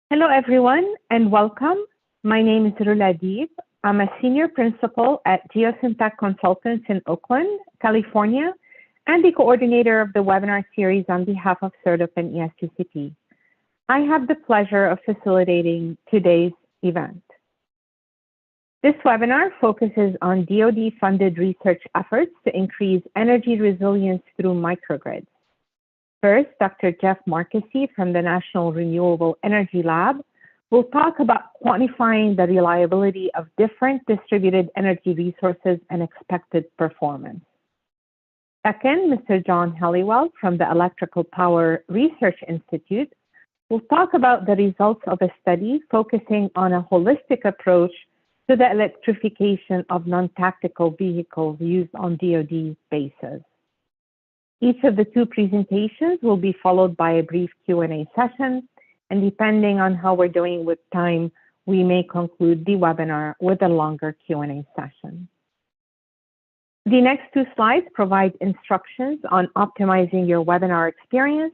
Hello, everyone, and welcome. My name is Rula Deeb. I'm a senior principal at Geosyntac Consultants in Oakland, California, and the coordinator of the webinar series on behalf of CERDP and ESTCP. I have the pleasure of facilitating today's event. This webinar focuses on DoD-funded research efforts to increase energy resilience through microgrids. First, Dr. Jeff Marquesi from the National Renewable Energy Lab will talk about quantifying the reliability of different distributed energy resources and expected performance. Second, Mr. John Halliwell from the Electrical Power Research Institute will talk about the results of a study focusing on a holistic approach to the electrification of non-tactical vehicles used on DoD bases. Each of the two presentations will be followed by a brief Q&A session, and depending on how we're doing with time, we may conclude the webinar with a longer Q&A session. The next two slides provide instructions on optimizing your webinar experience.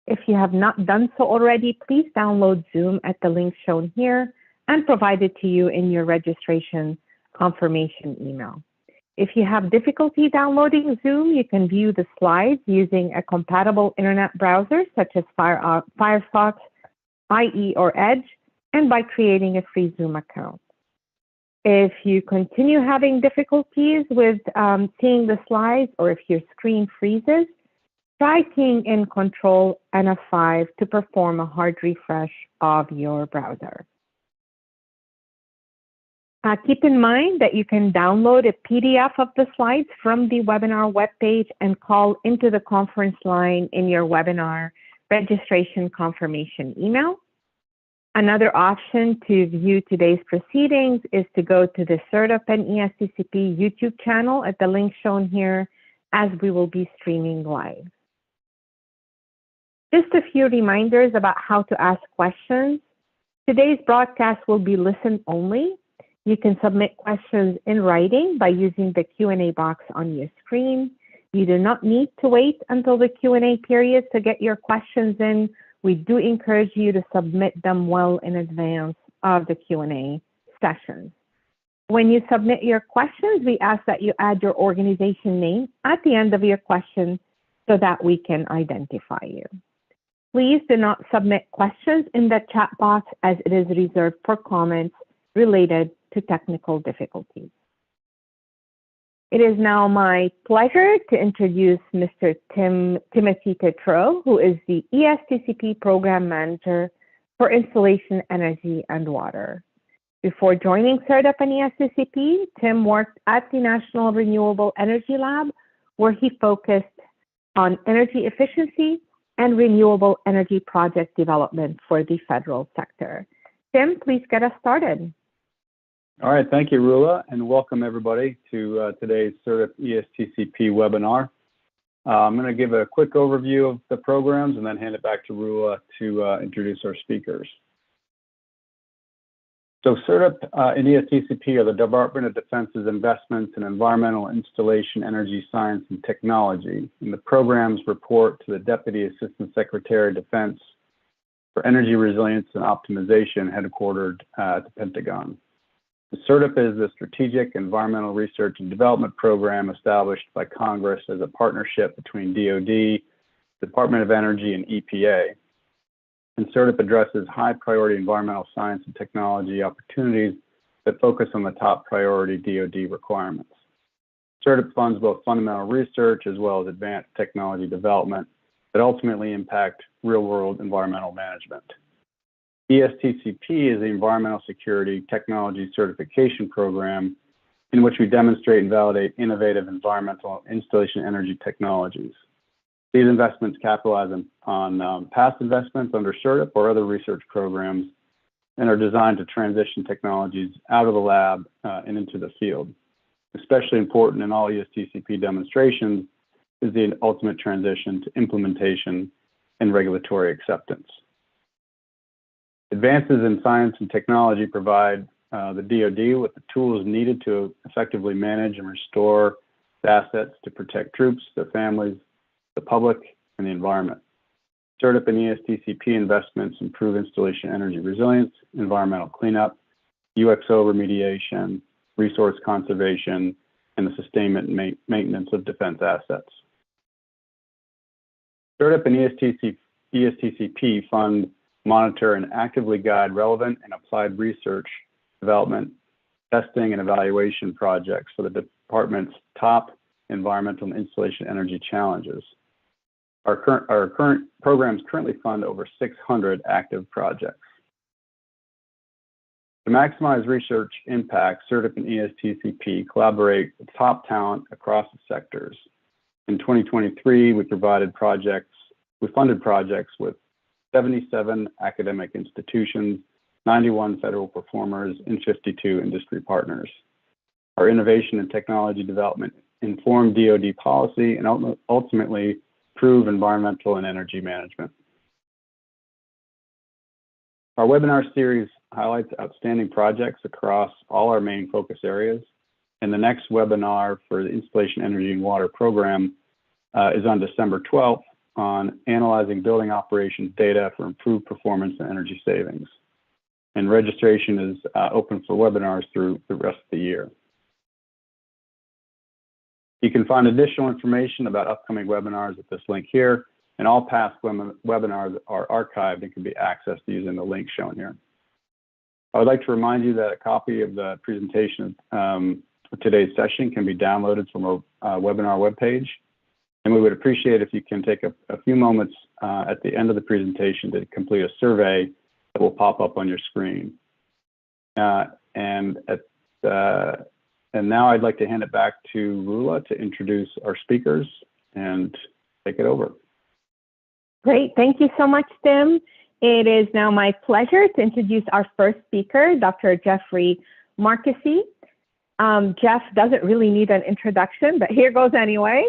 If you have not done so already, please download Zoom at the link shown here and provide it to you in your registration confirmation email. If you have difficulty downloading Zoom, you can view the slides using a compatible internet browser such as Firefox, IE, or Edge, and by creating a free Zoom account. If you continue having difficulties with seeing the slides, or if your screen freezes, try keying in Control and F5 to perform a hard refresh of your browser. Keep in mind that you can download a PDF of the slides from the webinar webpage and call into the conference line in your webinar registration confirmation email. Another option to view today's proceedings is to go to the CERDP and ESTCP YouTube channel at the link shown here, as we will be streaming live. Just a few reminders about how to ask questions. Today's broadcast will be listen only. You can submit questions in writing by using the Q&A box on your screen. You do not need to wait until the Q&A period to get your questions in. We do encourage you to submit them well in advance of the Q&A sessions. When you submit your questions, we ask that you add your organization name at the end of your question so that we can identify you. Please do not submit questions in the chat box, as it is reserved for comments related to technical difficulties. It is now my pleasure to introduce Mr. Timothy Tetreault, who is the ESTCP Program Manager for Installation Energy and Water. Before joining CERDP and ESTCP, Tim worked at the National Renewable Energy Lab, where he focused on energy efficiency and renewable energy project development for the federal sector. Tim, please get us started. All right, thank you, Rula, and welcome everybody to today's CERDP ESTCP webinar. I'm going to give a quick overview of the programs and then hand it back to Rula to introduce our speakers. So CERDP and ESTCP are the Department of Defense's investments in environmental installation, energy science, and technology. And the programs report to the Deputy Assistant Secretary of Defense for Energy Resilience and Optimization, headquartered at the Pentagon. The CERDP is the Strategic Environmental Research and Development Program established by Congress as a partnership between DoD, Department of Energy, and EPA. And CERDP addresses high-priority environmental science and technology opportunities that focus on the top priority DoD requirements. CERDP funds both fundamental research as well as advanced technology development that ultimately impact real-world environmental management. ESTCP is the Environmental Security Technology Certification Program in which we demonstrate and validate innovative environmental installation energy technologies. These investments capitalize on past investments under CERDP or other research programs and are designed to transition technologies out of the lab and into the field. Especially important in all ESTCP demonstrations is the ultimate transition to implementation and regulatory acceptance. Advances in science and technology provide the DoD with the tools needed to effectively manage and restore the assets to protect troops, their families, the public, and the environment. Startup and ESTCP investments improve installation energy resilience, environmental cleanup, UXO remediation, resource conservation, and the sustainment and maintenance of defense assets. Startup and ESTCP fund, monitor, and actively guide relevant and applied research, development, testing, and evaluation projects for the department's top environmental and installation energy challenges. Our current programs currently fund over 600 active projects. To maximize research impact, Startup and ESTCP collaborate with top talent across the sectors. In 2023, we funded projects with 77 academic institutions, 91 federal performers, and 52 industry partners. Our innovation and technology development inform DoD policy and ultimately improve environmental and energy management. Our webinar series highlights outstanding projects across all our main focus areas, and the next webinar for the Installation Energy and Water program is on December 12th on analyzing building operations data for improved performance and energy savings. And registration is open for webinars through the rest of the year. You can find additional information about upcoming webinars at this link here, and all past webinars are archived and can be accessed using the link shown here. I would like to remind you that a copy of the presentation of today's session can be downloaded from our webinar webpage, and we would appreciate if you can take a few moments at the end of the presentation to complete a survey that will pop up on your screen. And now I'd like to hand it back to Rula to introduce our speakers and take it over. Great, thank you so much, Tim. It is now my pleasure to introduce our first speaker, Dr. Jeffrey Marquesi. Jeff doesn't really need an introduction, but here goes anyway.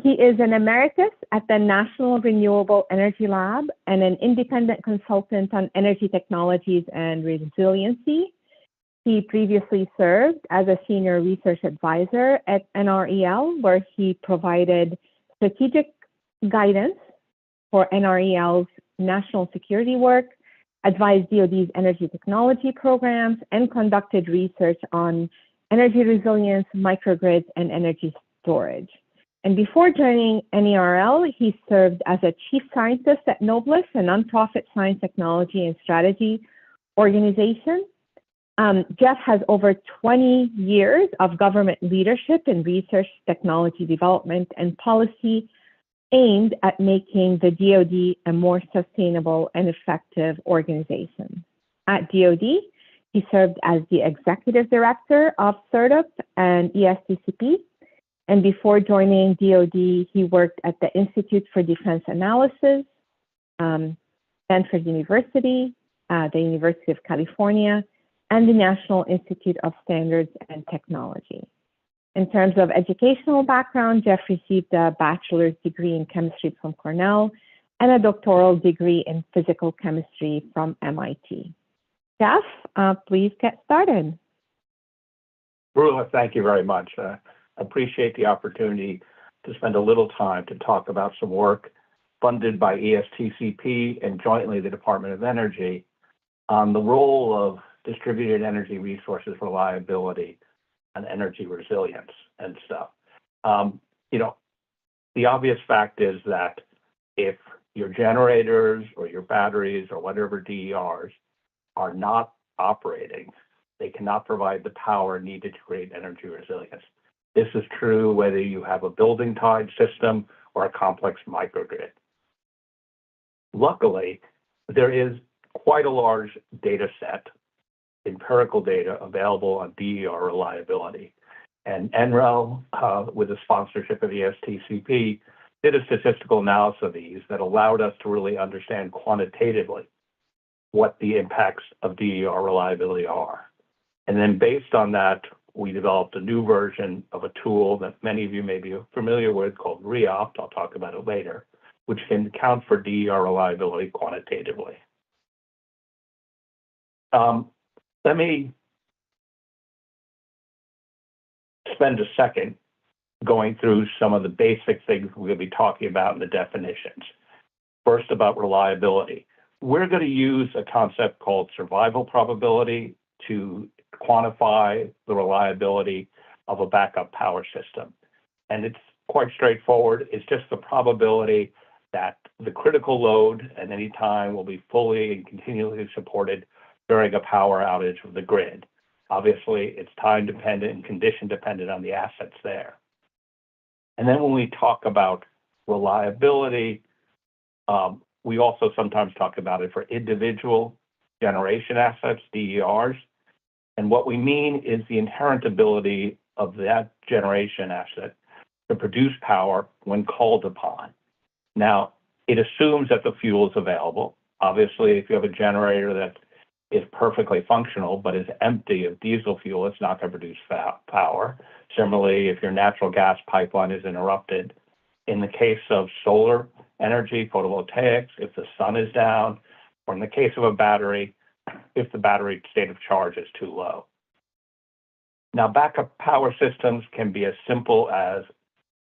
He is an emeritus at the National Renewable Energy Lab and an independent consultant on energy technologies and resiliency. He previously served as a senior research advisor at NREL, where he provided strategic guidance for NREL's national security work, advised DoD's energy technology programs, and conducted research on energy resilience, microgrids, and energy storage. And before joining NERL, he served as a chief scientist at Nobless, a nonprofit science, technology, and strategy organization. Jeff has over 20 years of government leadership in research, technology development, and policy aimed at making the DoD a more sustainable and effective organization. At DoD, he served as the executive director of Startup and ESTCP. And before joining DoD, he worked at the Institute for Defense Analysis, Stanford University, the University of California, and the National Institute of Standards and Technology. In terms of educational background, Jeff received a bachelor's degree in chemistry from Cornell and a doctoral degree in physical chemistry from MIT. Jeff, please get started. Rula, thank you very much. I appreciate the opportunity to spend a little time to talk about some work funded by ESTCP and jointly the Department of Energy on the role of distributed energy resources reliability and energy resilience and stuff. You know, the obvious fact is that if your generators or your batteries or whatever DERs are not operating, they cannot provide the power needed to create energy resilience. This is true whether you have a building-tied system or a complex microgrid. Luckily, there is quite a large data set, empirical data available on DER reliability. And NREL, with the sponsorship of ESTCP, did a statistical analysis of these that allowed us to really understand quantitatively what the impacts of DER reliability are. And then based on that, we developed a new version of a tool that many of you may be familiar with called REOPT, I'll talk about it later, which can account for DER reliability quantitatively. Let me spend a second going through some of the basic things we'll be talking about in the definitions. First, about reliability. We're going to use a concept called survival probability to quantify the reliability of a backup power system. And it's quite straightforward. It's just the probability that the critical load at any time will be fully and continually supported during a power outage of the grid. Obviously, it's time dependent and condition dependent on the assets there. And then when we talk about reliability, we also sometimes talk about it for individual generation assets, DERs. And what we mean is the inherent ability of that generation asset to produce power when called upon. Now, it assumes that the fuel is available. Obviously, if you have a generator that is perfectly functional but is empty of diesel fuel, it's not going to produce power. Similarly, if your natural gas pipeline is interrupted, in the case of solar energy, photovoltaics, if the sun is down, or in the case of a battery, if the battery state of charge is too low. Now, backup power systems can be as simple as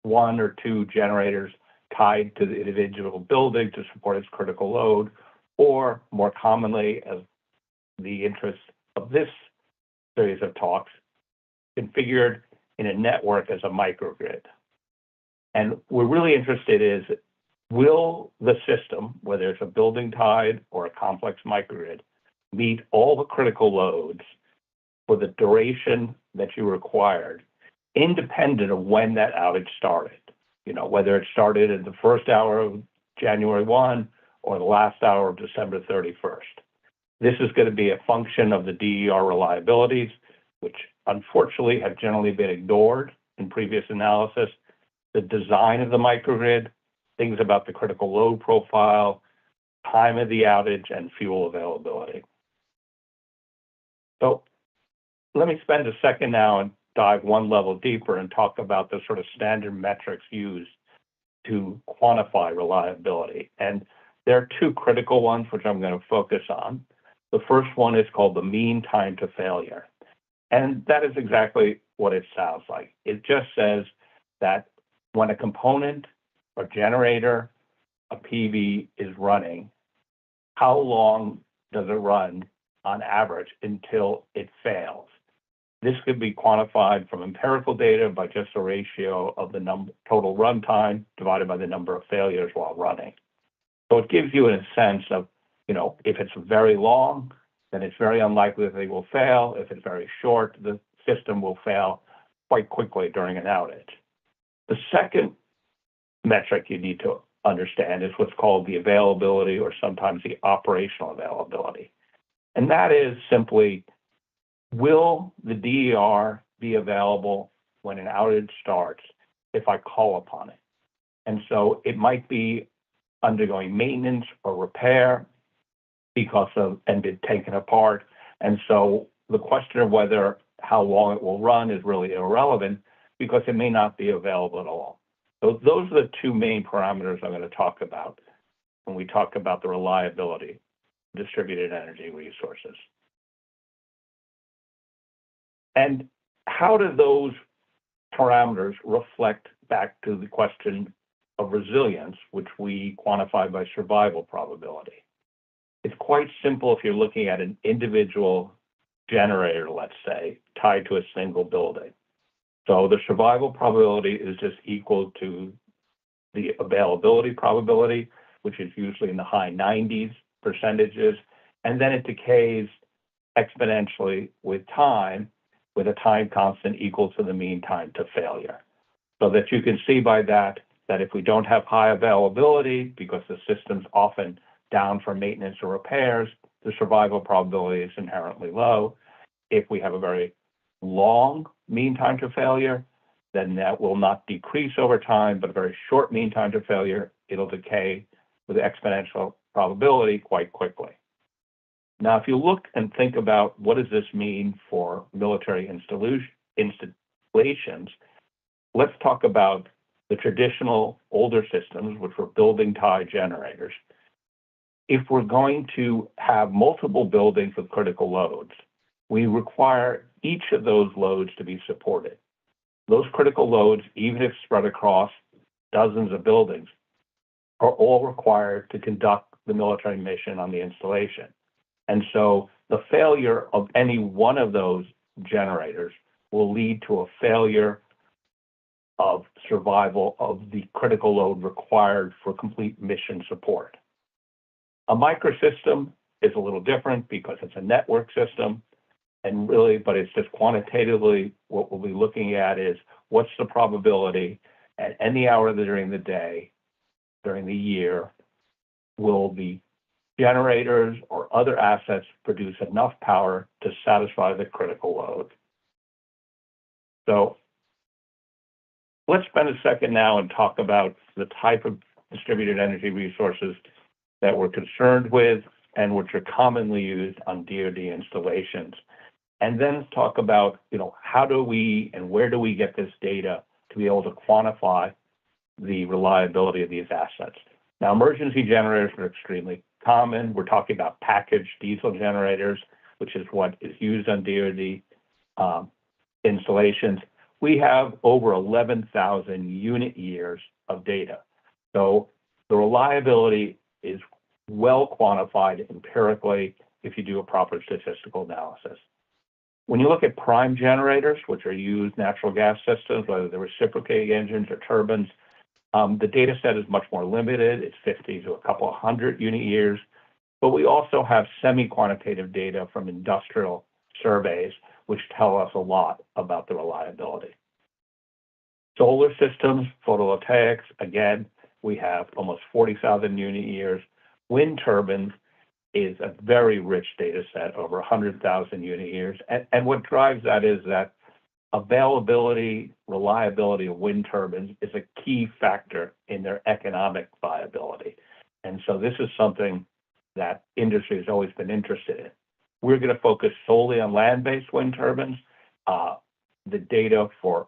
one or two generators tied to the individual building to support its critical load, or more commonly, as the interest of this series of talks, configured in a network as a microgrid. And we're really interested is, will the system, whether it's a building tied or a complex microgrid, meet all the critical loads for the duration that you required, independent of when that outage started? You know, whether it started in the first hour of January 1 or the last hour of December 31st. This is going to be a function of the DER reliabilities, which unfortunately have generally been ignored in previous analysis, the design of the microgrid, things about the critical load profile, time of the outage, and fuel availability. So let me spend a second now and dive one level deeper and talk about the sort of standard metrics used to quantify reliability. And there are two critical ones which I'm going to focus on. The first one is called the mean time to failure. And that is exactly what it sounds like. It just says that when a component or generator, a PV is running, how long does it run on average until it fails? This could be quantified from empirical data by just a ratio of the total runtime divided by the number of failures while running. So it gives you a sense of, you know, if it's very long, then it's very unlikely that they will fail. If it's very short, the system will fail quite quickly during an outage. The second metric you need to understand is what's called the availability, or sometimes the operational availability. And that is simply, will the DER be available when an outage starts if I call upon it? And so it might be undergoing maintenance or repair because of, and been taken apart. And so the question of whether how long it will run is really irrelevant because it may not be available at all. So those are the two main parameters I'm going to talk about when we talk about the reliability of distributed energy resources. And how do those parameters reflect back to the question of resilience, which we quantify by survival probability? It's quite simple if you're looking at an individual generator, let's say, tied to a single building. So the survival probability is just equal to the availability probability, which is usually in the high 90s percentages, and then it decays exponentially with time, with a time constant equal to the mean time to failure. So that you can see by that if we don't have high availability, because the system's often down for maintenance or repairs, the survival probability is inherently low. If we have a very long mean time to failure, then that will not decrease over time, but a very short mean time to failure, it'll decay with exponential probability quite quickly. Now, if you look and think about what does this mean for military installations, let's talk about the traditional older systems, which were building-tied generators. If we're going to have multiple buildings with critical loads, we require each of those loads to be supported. Those critical loads, even if spread across dozens of buildings, are all required to conduct the military mission on the installation. And so the failure of any one of those generators will lead to a failure of survival of the critical load required for complete mission support. A microsystem is a little different because it's a network system, and really, but it's just quantitatively what we'll be looking at is what's the probability at any hour during the day, during the year, will the generators or other assets produce enough power to satisfy the critical load. So let's spend a second now and talk about the type of distributed energy resources that we're concerned with and which are commonly used on DoD installations. And then talk about, how do we and where do we get this data to be able to quantify the reliability of these assets. Now, emergency generators are extremely common. We're talking about packaged diesel generators, which is what is used on DoD installations. We have over 11,000 unit years of data. So the reliability is well quantified empirically if you do a proper statistical analysis. When you look at prime generators, which are used natural gas systems, whether they're reciprocating engines or turbines, the data set is much more limited. It's 50 to a couple of hundred unit years. But we also have semi-quantitative data from industrial surveys, which tell us a lot about the reliability. Solar systems, photovoltaics, again, we have almost 40,000 unit years. Wind turbines is a very rich data set, over 100,000 unit years. And what drives that is that availability, reliability of wind turbines is a key factor in their economic viability. And so this is something that industry has always been interested in. We're going to focus solely on land-based wind turbines. The data for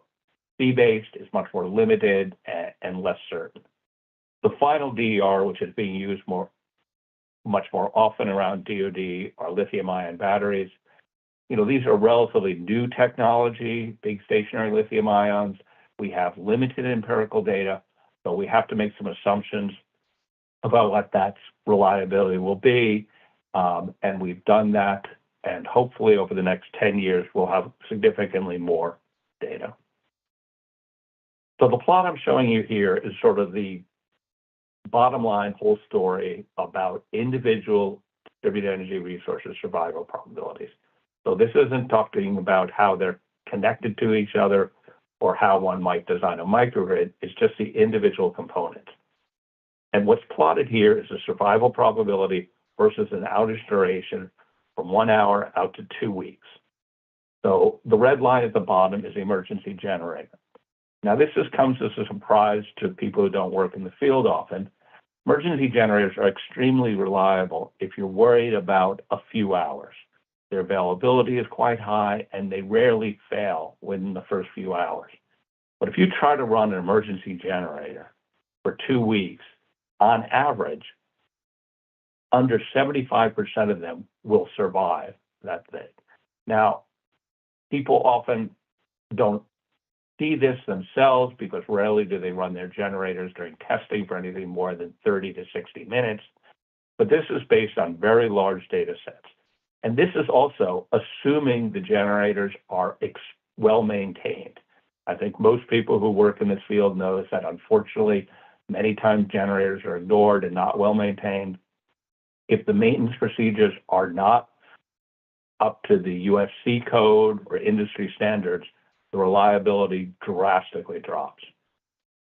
sea-based is much more limited and less certain. The final DER, which is being used much more often around DoD, are lithium-ion batteries. These are relatively new technology, big stationary lithium ions. We have limited empirical data, so we have to make some assumptions about what that reliability will be. And we've done that, and hopefully over the next 10 years, we'll have significantly more data. So the plot I'm showing you here is sort of the bottom line whole story about individual distributed energy resources survival probabilities. So this isn't talking about how they're connected to each other or how one might design a microgrid. It's just the individual components. And what's plotted here is the survival probability versus an outage duration from 1 hour out to 2 weeks. So the red line at the bottom is the emergency generator. Now, this comes as a surprise to people who don't work in the field often. Emergency generators are extremely reliable if you're worried about a few hours. Their availability is quite high, and they rarely fail within the first few hours. But if you try to run an emergency generator for 2 weeks, on average, under 75% of them will survive that thing. Now, people often don't see this themselves because rarely do they run their generators during testing for anything more than 30 to 60 minutes. But this is based on very large data sets. And this is also assuming the generators are well maintained. I think most people who work in this field know that unfortunately, many times generators are ignored and not well maintained. If the maintenance procedures are not up to the UFC code or industry standards, the reliability drastically drops.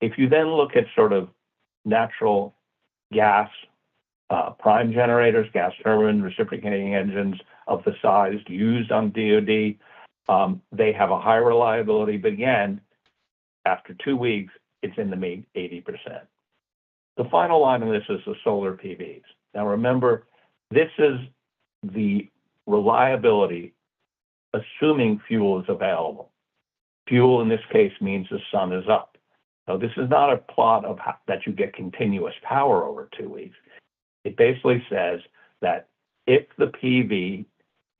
If you then look at sort of natural gas prime generators, gas turbine, reciprocating engines of the size used on DoD, they have a high reliability, but again, after 2 weeks, it's in the 80%. The final line of this is the solar PVs. Now remember, this is the reliability assuming fuel is available. Fuel in this case means the sun is up. Now this is not a plot of that you get continuous power over 2 weeks. It basically says that if the PV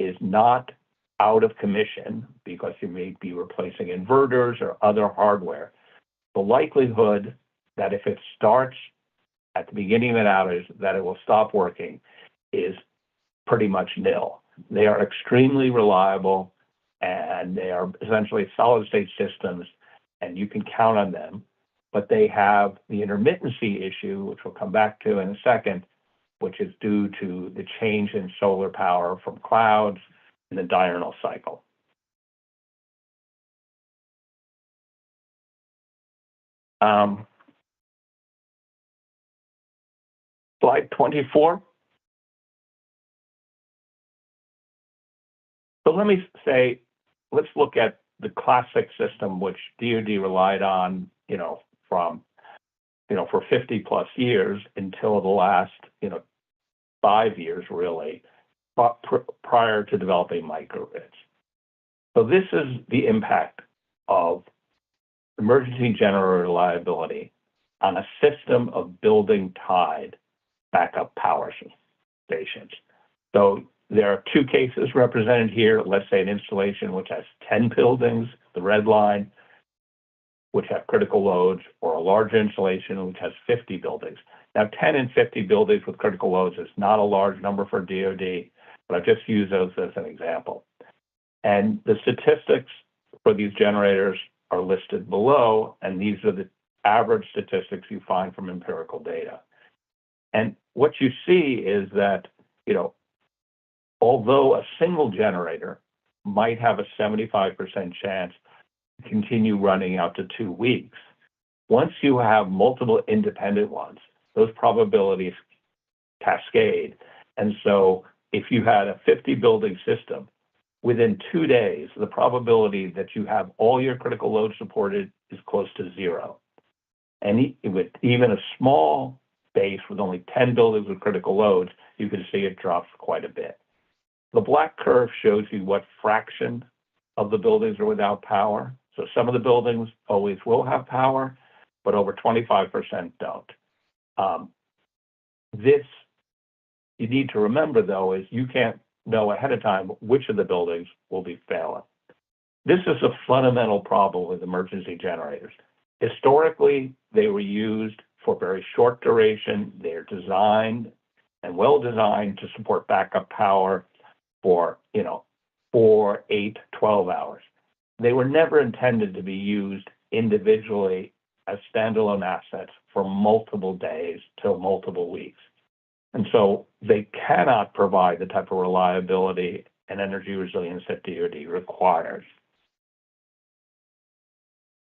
is not out of commission because you may be replacing inverters or other hardware, the likelihood that if it starts at the beginning of an outage that it will stop working is pretty much nil. They are extremely reliable, and they are essentially solid-state systems, and you can count on them. But they have the intermittency issue, which we'll come back to in a second, which is due to the change in solar power from clouds in the diurnal cycle. Slide 24. So let me say, let's look at the classic system which DoD relied on, from, for 50 plus years until the last, 5 years really, prior to developing microgrids. So this is the impact of emergency generator reliability on a system of building-tied backup power stations. So there are two cases represented here. Let's say an installation which has 10 buildings, the red line, which have critical loads, or a large installation which has 50 buildings. Now, 10 and 50 buildings with critical loads is not a large number for DoD, but I've just used those as an example. And the statistics for these generators are listed below, and these are the average statistics you find from empirical data. And what you see is that, although a single generator might have a 75% chance to continue running out to 2 weeks, once you have multiple independent ones, those probabilities cascade. And so if you had a 50 building system, within 2 days, the probability that you have all your critical load supported is close to zero. And with even a small base with only 10 buildings with critical loads, you can see it drops quite a bit. The black curve shows you what fraction of the buildings are without power. So some of the buildings always will have power, but over 25% don't. This, you need to remember though, is you can't know ahead of time which of the buildings will be failing. This is a fundamental problem with emergency generators. Historically, they were used for very short duration. They're designed and well designed to support backup power for, 4, 8, 12 hours. They were never intended to be used individually as standalone assets for multiple days till multiple weeks. And so they cannot provide the type of reliability and energy resilience that DoD requires.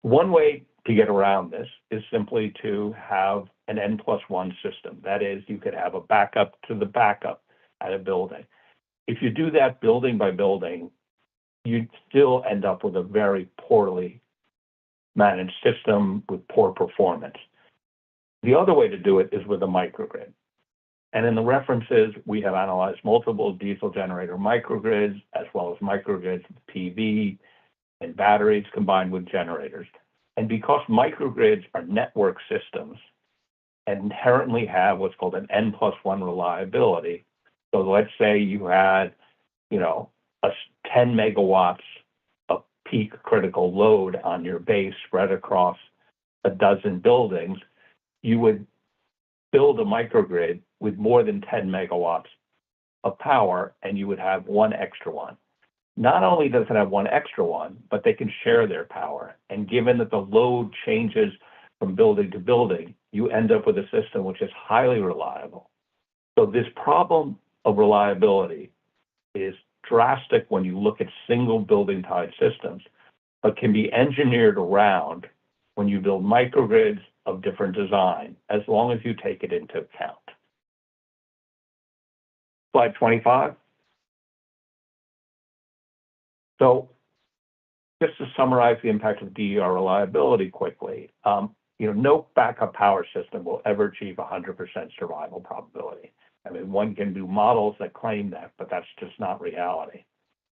One way to get around this is simply to have an N+1 system. That is, you could have a backup to the backup at a building. If you do that building by building, you'd still end up with a very poorly managed system with poor performance. The other way to do it is with a microgrid. And in the references, we have analyzed multiple diesel generator microgrids, as well as microgrids with PV and batteries combined with generators. And because microgrids are network systems and inherently have what's called an N+1 reliability, so let's say you had, a 10 megawatts of peak critical load on your base spread across a dozen buildings, you would build a microgrid with more than 10 megawatts of power, and you would have one extra one. Not only does it have one extra one, but they can share their power. And given that the load changes from building to building, you end up with a system which is highly reliable. So this problem of reliability is drastic when you look at single building tied systems, but can be engineered around when you build microgrids of different design, as long as you take it into account. Slide 25. So just to summarize the impact of DER reliability quickly, no backup power system will ever achieve 100% survival probability. I mean, one can do models that claim that, but that's just not reality.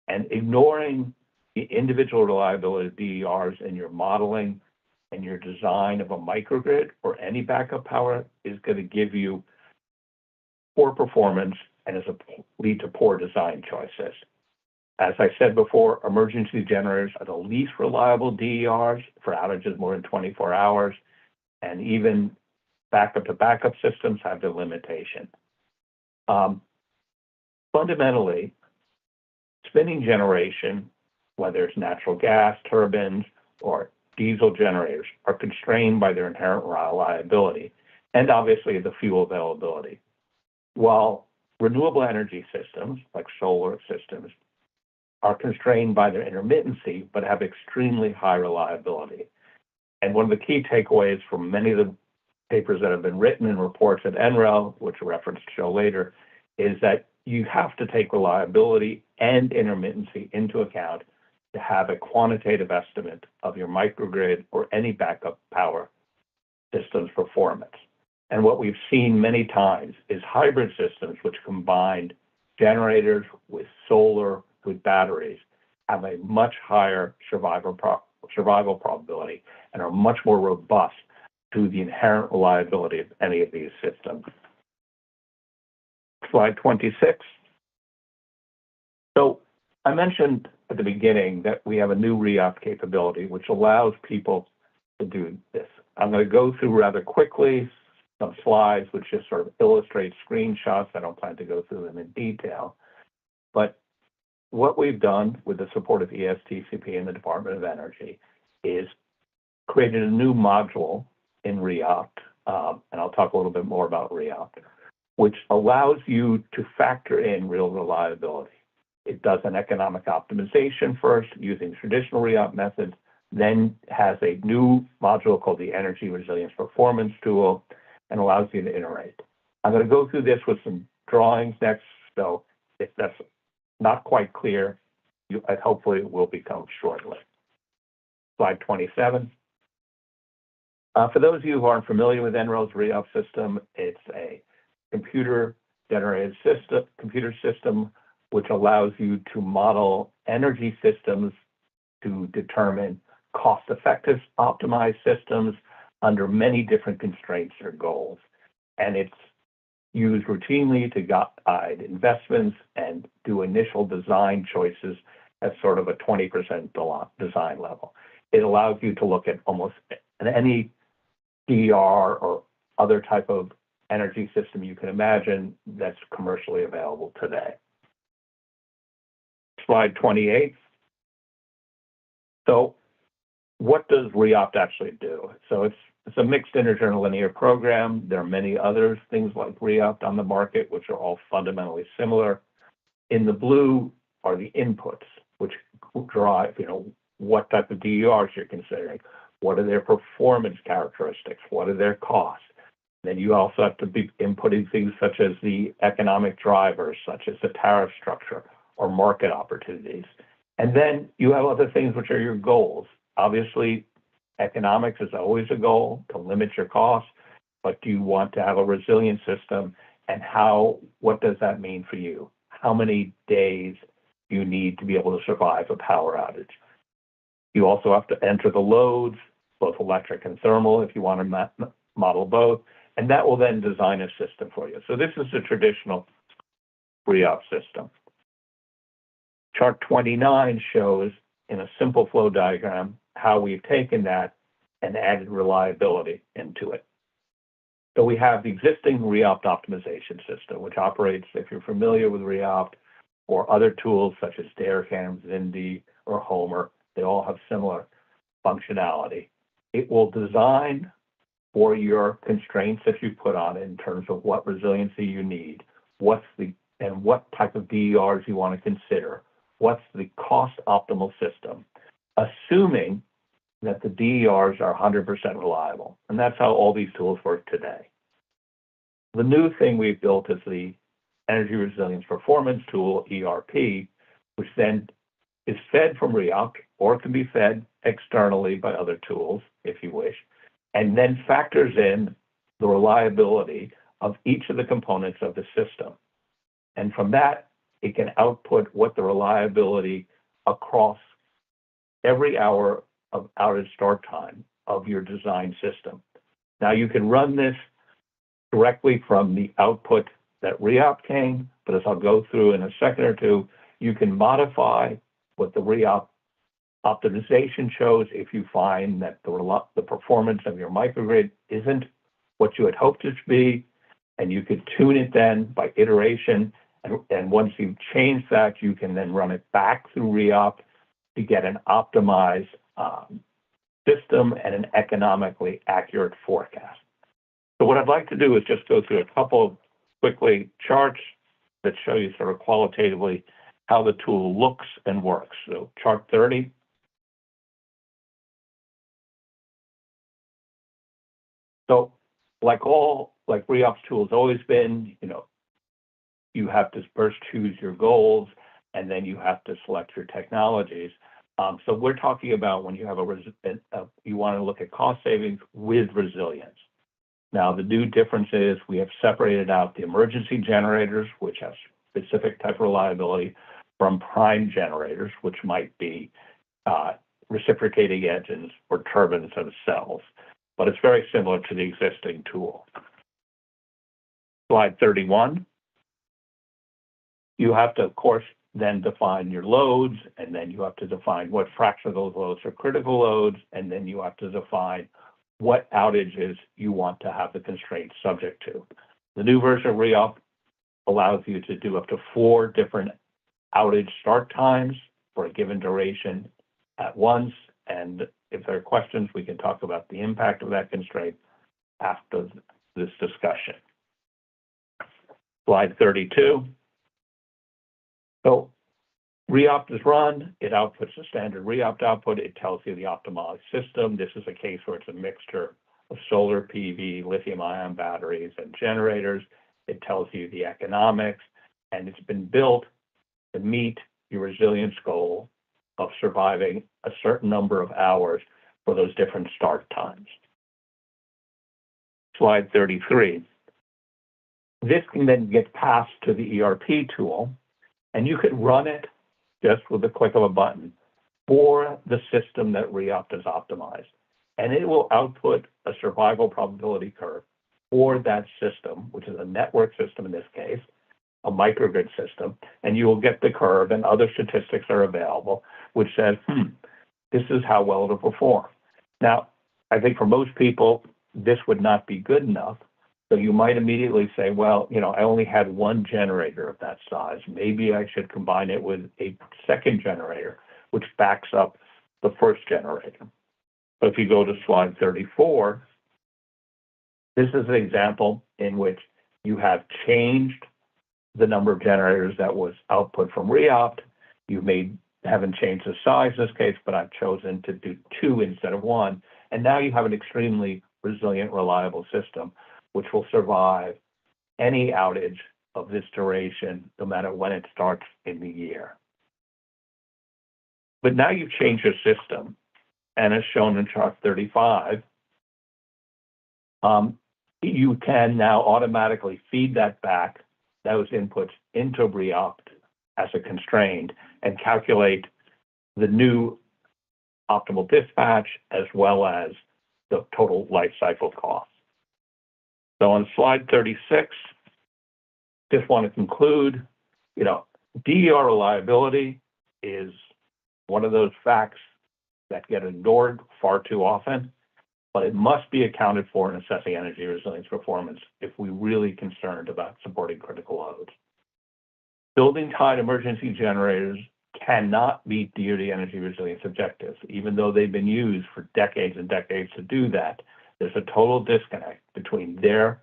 And ignoring the individual reliability of DERs in your modeling and your design of a microgrid or any backup power is going to give you poor performance and lead to poor design choices. As I said before, emergency generators are the least reliable DERs for outages more than 24 hours. And even backup-to-backup systems have their limitation. Fundamentally, spinning generation, whether it's natural gas turbines or diesel generators, are constrained by their inherent reliability and obviously the fuel availability. While renewable energy systems, like solar systems, are constrained by their intermittency but have extremely high reliability. And one of the key takeaways from many of the papers that have been written and reports at NREL, which a reference to show later, is that you have to take reliability and intermittency into account to have a quantitative estimate of your microgrid or any backup power system's performance. And what we've seen many times is hybrid systems, which combine generators with solar, with batteries, have a much higher survival probability and are much more robust to the inherent reliability of any of these systems. Slide 26. So I mentioned at the beginning that we have a new re-op capability, which allows people to do this. I'm going to go through rather quickly some slides, which just sort of illustrate screenshots. I don't plan to go through them in detail. But what we've done with the support of ESTCP and the Department of Energy is created a new module in REOPT, and I'll talk a little bit more about REOPT, which allows you to factor in real reliability. It does an economic optimization first using traditional REOPT methods, then has a new module called the Energy Resilience Performance Tool and allows you to iterate. I'm going to go through this with some drawings next, so if that's not quite clear, hopefully it will become shortly. Slide 27. For those of you who aren't familiar with NREL's REOP system, it's a computer-generated computer system which allows you to model energy systems to determine cost-effective optimized systems under many different constraints or goals. And it's used routinely to guide investments and do initial design choices at sort of a 20% design level. It allows you to look at almost any DER or other type of energy system you can imagine that's commercially available today. Slide 28. So what does REOPT actually do? So it's a mixed integer linear program. There are many other things like REOPT on the market, which are all fundamentally similar. In the blue are the inputs, which drive, what type of DERs you're considering. What are their performance characteristics? What are their costs? Then you also have to be inputting things such as the economic drivers, such as the tariff structure or market opportunities. And then you have other things which are your goals. Obviously, economics is always a goal to limit your costs, but do you want to have a resilient system, and what does that mean for you? How many days do you need to be able to survive a power outage? You also have to enter the loads, both electric and thermal, if you want to model both, and that will then design a system for you. So this is the traditional REOP system. Chart 29 shows in a simple flow diagram how we've taken that and added reliability into it. So we have the existing REOPT optimization system, which operates, if you're familiar with REOPT or other tools such as DARECAM, Zindi, or Homer, they all have similar functionality. It will design for your constraints that you put on it in terms of what resiliency you need, and what type of DERs you want to consider, what's the cost optimal system, assuming that the DERs are 100% reliable. And that's how all these tools work today. The new thing we've built is the Energy Resilience Performance Tool, ERP, which then is fed from REOPT, or it can be fed externally by other tools, if you wish, and then factors in the reliability of each of the components of the system. And from that, it can output what the reliability across every hour of outage start time of your design system. Now you can run this directly from the output that REOPT came, but as I'll go through in a second or two, you can modify what the REOPT optimization shows if you find that the performance of your microgrid isn't what you had hoped it to be, and you could tune it then by iteration. And once you've changed that, you can then run it back through REOP to get an optimized system and an economically accurate forecast. So what I'd like to do is just go through a couple of quickly charts that show you sort of qualitatively how the tool looks and works. So chart 30. So like REOP's tool has always been, you have to first choose your goals, and then you have to select your technologies. So we're talking about when you have you want to look at cost savings with resilience. Now, the new difference is we have separated out the emergency generators, which have specific type of reliability, from prime generators, which might be reciprocating engines or turbines themselves. But it's very similar to the existing tool. Slide 31. You have to, of course, then define your loads, and then you have to define what fraction of those loads are critical loads, and then you have to define what outages you want to have the constraints subject to. The new version of REOP allows you to do up to 4 different outage start times for a given duration at once, and if there are questions, we can talk about the impact of that constraint after this discussion. Slide 32. So REOP is run, it outputs the standard REOP output, it tells you the optimized system. This is a case where it's a mixture of solar PV, lithium-ion batteries, and generators. It tells you the economics, and it's been built to meet your resilience goal of surviving a certain number of hours for those different start times. Slide 33. This can then get passed to the ERP tool, and you could run it just with the click of a button for the system that REOP has optimized. And it will output a survival probability curve for that system, which is a network system in this case, a microgrid system, and you will get the curve, and other statistics are available, which says, this is how well it'll perform. Now, I think for most people, this would not be good enough. So you might immediately say, well, I only had one generator of that size. Maybe I should combine it with a second generator, which backs up the first generator. But if you go to slide 34, this is an example in which you have changed the number of generators that was output from REOP. You haven't changed the size in this case, but I've chosen to do 2 instead of 1. And now you have an extremely resilient, reliable system, which will survive any outage of this duration, no matter when it starts in the year. But now you've changed your system, and as shown in chart 35, you can now automatically feed those inputs into REOP as a constraint and calculate the new optimal dispatch as well as the total life cycle cost. So on slide 36, just want to conclude, DER reliability is one of those facts that get ignored far too often, but it must be accounted for in assessing energy resilience performance if we're really concerned about supporting critical loads. Building-tied emergency generators cannot meet DoD energy resilience objectives, even though they've been used for decades and decades to do that. There's a total disconnect between their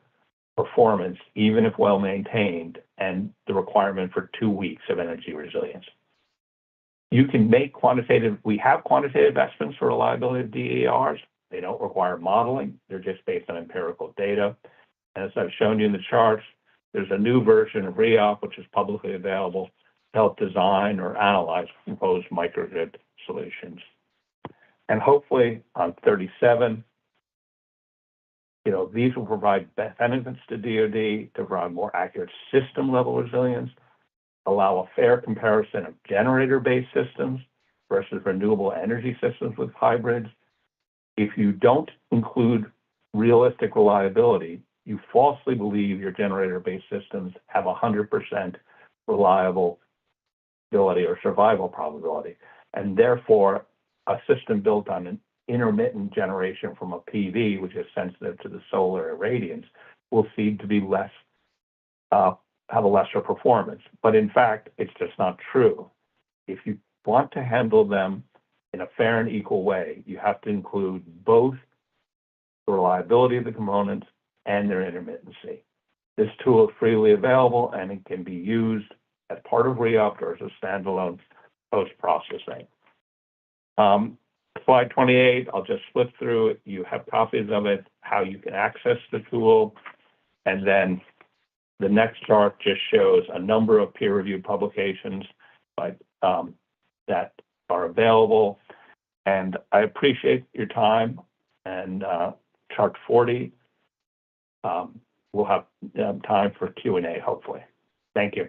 performance, even if well maintained, and the requirement for 2 weeks of energy resilience. You can make we have quantitative estimates for reliability of DERs. They don't require modeling. They're just based on empirical data. And as I've shown you in the charts, there's a new version of REOP, which is publicly available, to help design or analyze proposed microgrid solutions. And hopefully on 37, these will provide benefits to DoD to provide more accurate system-level resilience, allow a fair comparison of generator-based systems versus renewable energy systems with hybrids. If you don't include realistic reliability, you falsely believe your generator-based systems have 100% reliability or survival probability, and therefore a system built on intermittent generation from a PV, which is sensitive to the solar irradiance, will seem to be less, have a lesser performance. But in fact, it's just not true. If you want to handle them in a fair and equal way, you have to include both the reliability of the components and their intermittency. This tool is freely available and it can be used as part of REOPT or as a standalone post-processing. Slide 28, I'll just flip through it. You have copies of it, how you can access the tool, and then the next chart just shows a number of peer-reviewed publications that are available. And I appreciate your time. And chart 40, we'll have time for Q&A, hopefully. Thank you.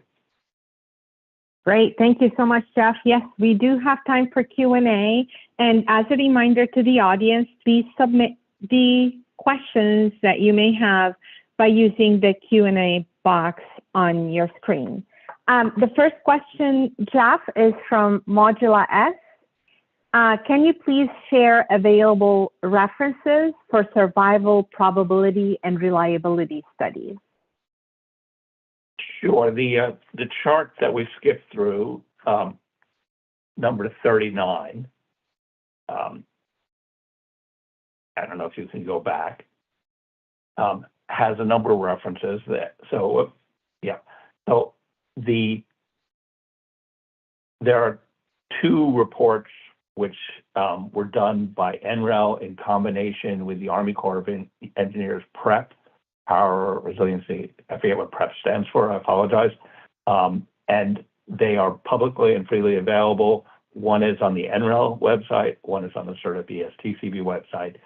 Great. Thank you so much, Jeff. Yes, we do have time for Q&A. And as a reminder to the audience, please submit the questions that you may have by using the Q&A box on your screen. The first question, Jeff, is from Modula S. Can you please share available references for survival probability and reliability studies? Sure. The chart that we skipped through, number 39, I don't know if you can go back, has a number of references there. So, yeah. So there are two reports which were done by NREL in combination with the Army Corps of Engineers PREP, Power Resiliency, I forget what PREP stands for, I apologize. And they are publicly and freely available. One is on the NREL website, one is on the CERTA ESTCP website.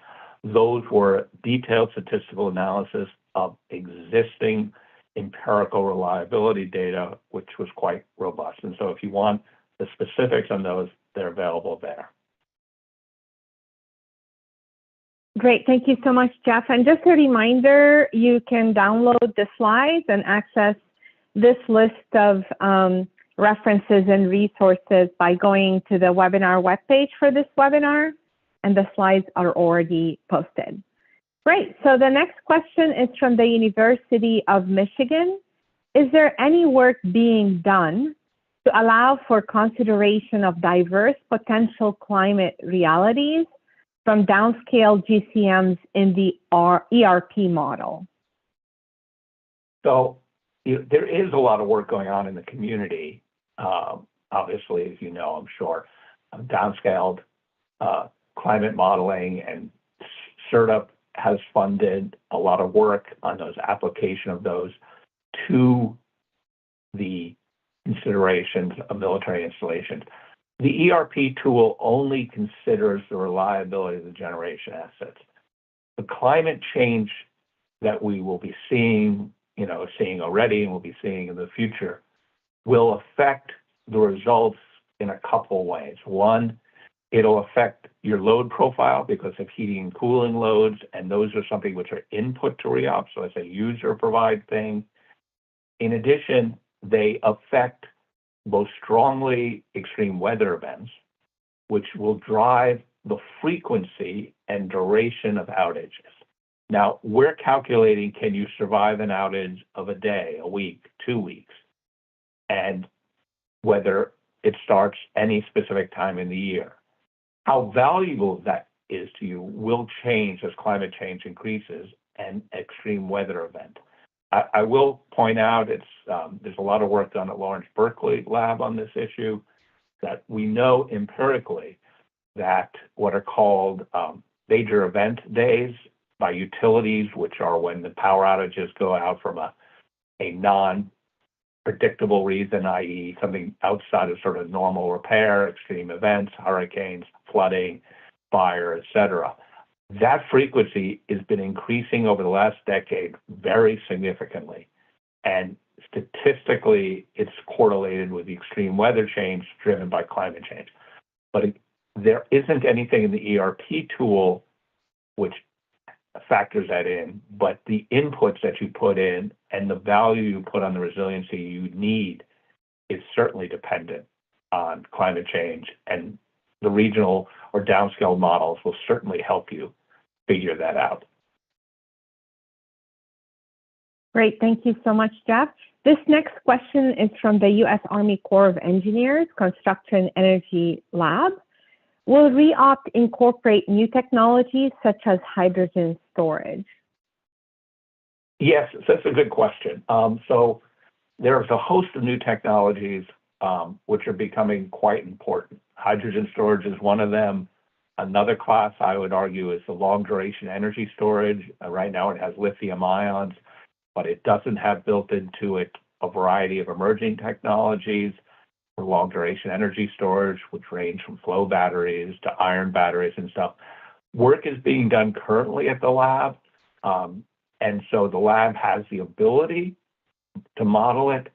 Those were detailed statistical analysis of existing empirical reliability data, which was quite robust. And so if you want the specifics on those, they're available there. Great. Thank you so much, Jeff. And just a reminder, you can download the slides and access this list of references and resources by going to the webinar webpage for this webinar, and the slides are already posted. Great. So the next question is from the University of Michigan. Is there any work being done to allow for consideration of diverse potential climate realities from downscale GCMs in the ERP model? So there is a lot of work going on in the community. Obviously, as you know, I'm sure, downscaled climate modeling, and CERTA has funded a lot of work on those application of those to the considerations of military installations. The ERP tool only considers the reliability of the generation assets. The climate change that we will be seeing already and will be seeing in the future will affect the results in a couple ways. One, it'll affect your load profile because of heating and cooling loads, and those are something which are input to REOP, so it's a user provide thing. In addition, they affect most strongly extreme weather events, which will drive the frequency and duration of outages. Now, we're calculating, can you survive an outage of a day, a week, 2 weeks, and whether it starts any specific time in the year. How valuable that is to you will change as climate change increases and extreme weather event. I will point out there's a lot of work done at Lawrence Berkeley Lab on this issue, that we know empirically that what are called major event days by utilities, which are when the power outages go out from a non-predictable reason, i.e. something outside of sort of normal repair, extreme events, hurricanes, flooding, fire, etc. That frequency has been increasing over the last decade very significantly. And statistically, it's correlated with the extreme weather change driven by climate change. But there isn't anything in the ERP tool which factors that in, but the inputs that you put in and the value you put on the resiliency you need is certainly dependent on climate change and the regional or downscale models will certainly help you figure that out. Great, thank you so much, Jeff. This next question is from the U.S. Army Corps of Engineers Construction Energy Lab. Will REOPT incorporate new technologies such as hydrogen storage? Yes, that's a good question. So there's a host of new technologies which are becoming quite important. Hydrogen storage is one of them. Another class, I would argue, is the long-duration energy storage. Right now it has lithium ions, but it doesn't have built into it a variety of emerging technologies for long-duration energy storage, which range from flow batteries to iron batteries and stuff. Work is being done currently at the lab, and so the lab has the ability to model it,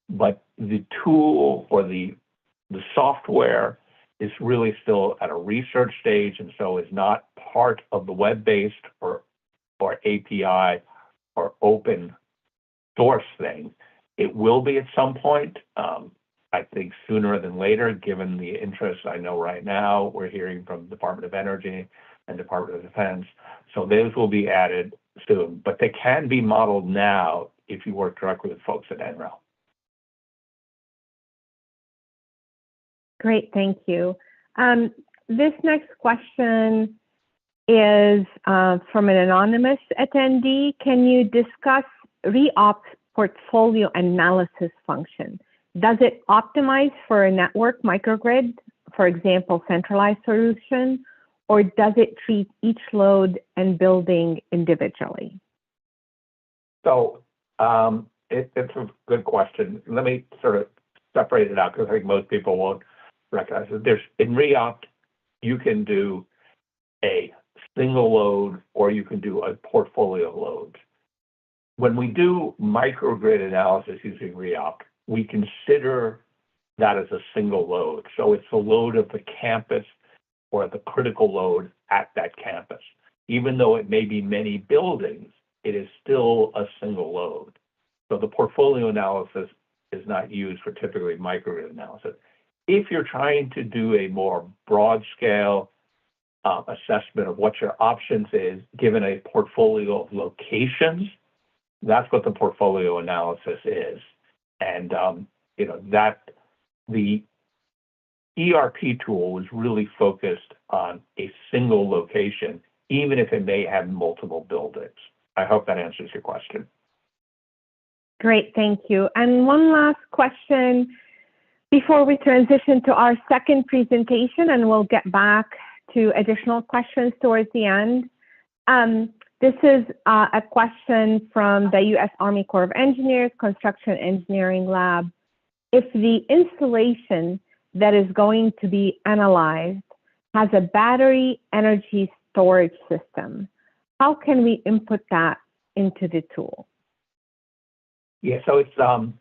but the tool or the software is really still at a research stage, and so is not part of the web-based or API or open source thing. It will be at some point, I think sooner than later, given the interest I know right now. We're hearing from Department of Energy and Department of Defense. So those will be added soon, but they can be modeled now if you work directly with folks at NREL. Great, thank you. This next question is from an anonymous attendee. Can you discuss REOPT's portfolio analysis function? Does it optimize for a network microgrid, for example, centralized solution, or does it treat each load and building individually? So it's a good question. Let me sort of separate it out because I think most people won't recognize it. In REOPT, you can do a single load or you can do a portfolio of loads. When we do microgrid analysis using REOPT, we consider that as a single load. So it's the load of the campus or the critical load at that campus. Even though it may be many buildings, it is still a single load. So the portfolio analysis is not used for typically microgrid analysis. If you're trying to do a more broad scale assessment of what your options is, given a portfolio of locations, that's what the portfolio analysis is. And that the ERP tool was really focused on a single location, even if it may have multiple buildings. I hope that answers your question. Great, thank you. And one last question before we transition to our second presentation, and we'll get back to additional questions towards the end. This is a question from the U.S. Army Corps of Engineers Construction Engineering Lab. If the installation that is going to be analyzed has a battery energy storage system, how can we input that into the tool? Yeah, so it's a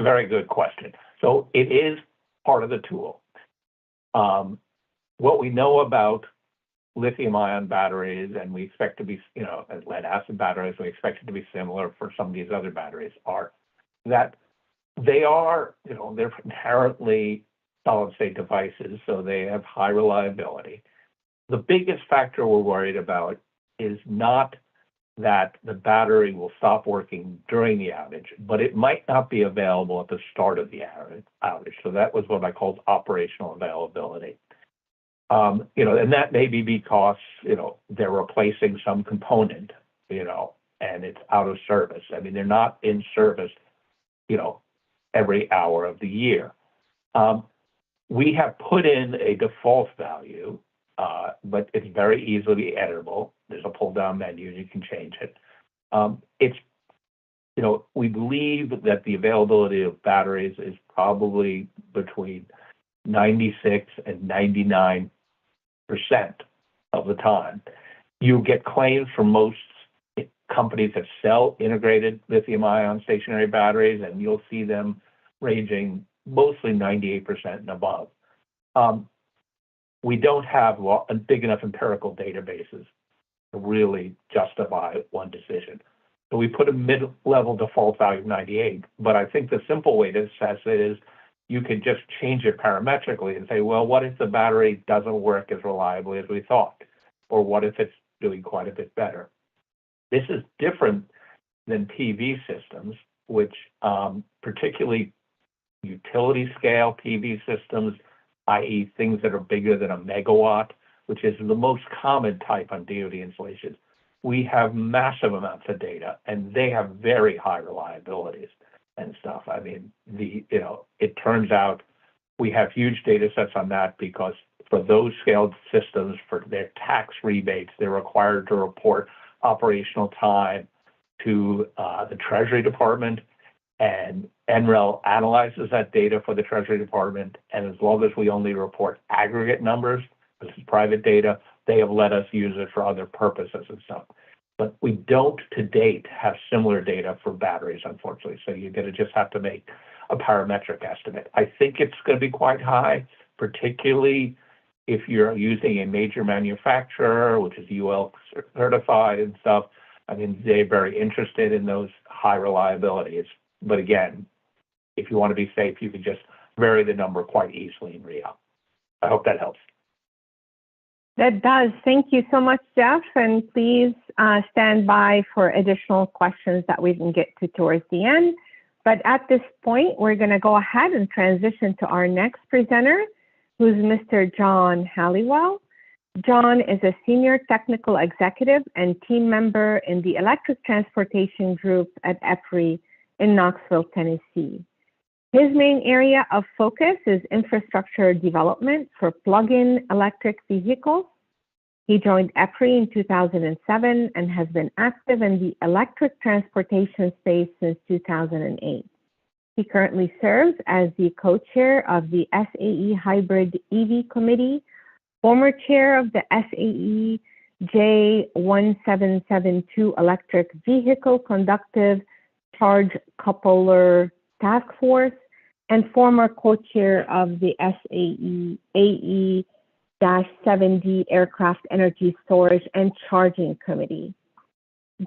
very good question. So it is part of the tool. What we know about lithium-ion batteries, and we expect to be, lead-acid batteries, we expect it to be similar for some of these other batteries, are that they are, they're inherently solid-state devices, so they have high reliability. The biggest factor we're worried about is not that the battery will stop working during the outage, but it might not be available at the start of the outage. So that was what I called operational availability. And that may be because, they're replacing some component, and it's out of service. I mean, they're not in service, every hour of the year. We have put in a default value, but it's very easily editable. There's a pull-down menu, you can change it. We believe that the availability of batteries is probably between 96 and 99% of the time. You get claims from most companies that sell integrated lithium-ion stationary batteries, and you'll see them ranging mostly 98% and above. We don't have big enough empirical databases to really justify one decision. So we put a mid-level default value of 98, but I think the simple way to assess it is you could just change it parametrically and say, well, what if the battery doesn't work as reliably as we thought? Or what if it's doing quite a bit better? This is different than PV systems, which particularly utility scale PV systems, i.e. things that are bigger than a megawatt, which is the most common type on DoD installations. We have massive amounts of data, and they have very high reliabilities and stuff. I mean, it turns out we have huge data sets on that because for those scaled systems, for their tax rebates, they're required to report operational time to the Treasury Department, and NREL analyzes that data for the Treasury Department. And as long as we only report aggregate numbers, this is private data, they have let us use it for other purposes and stuff. But we don't, to date, have similar data for batteries, unfortunately. So you're going to just have to make a parametric estimate. I think it's going to be quite high, particularly if you're using a major manufacturer, which is UL certified and stuff. I mean, they're very interested in those high reliabilities. But again, if you want to be safe, you can just vary the number quite easily in RIA. I hope that helps. That does. Thank you so much, Jeff. And please stand by for additional questions that we can get to towards the end. But at this point, we're going to go ahead and transition to our next presenter, who's Mr. John Halliwell. John is a senior technical executive and team member in the electric transportation group at EPRI in Knoxville, Tennessee. His main area of focus is infrastructure development for plug-in electric vehicles. He joined EPRI in 2007 and has been active in the electric transportation space since 2008. He currently serves as the co-chair of the SAE Hybrid EV Committee, former chair of the SAE J1772 Electric Vehicle Conductive Charge Coupler Task Force, and former co-chair of the SAE AE-7D Aircraft Energy Storage and Charging Committee.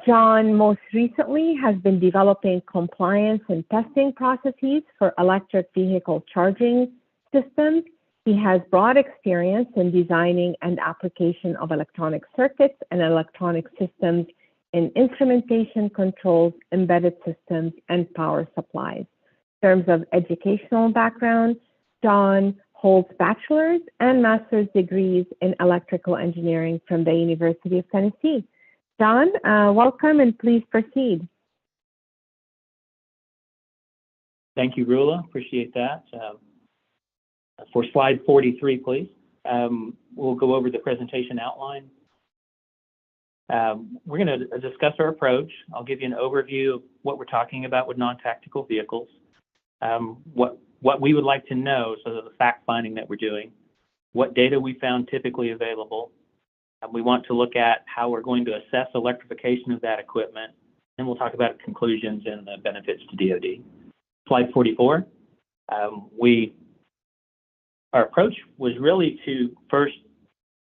John most recently has been developing compliance and testing processes for electric vehicle charging systems. He has broad experience in designing and application of electronic circuits and electronic systems in instrumentation controls, embedded systems, and power supplies. In terms of educational background, John holds bachelor's and master's degrees in electrical engineering from the University of Tennessee. John, welcome and please proceed. Thank you, Rula. Appreciate that. For slide 43, please. We'll go over the presentation outline. We're going to discuss our approach. I'll give you an overview of what we're talking about with non-tactical vehicles, what we would like to know, so the fact-finding that we're doing, what data we found typically available. We want to look at how we're going to assess electrification of that equipment, and we'll talk about conclusions and the benefits to DoD. Slide 44. Our approach was really to first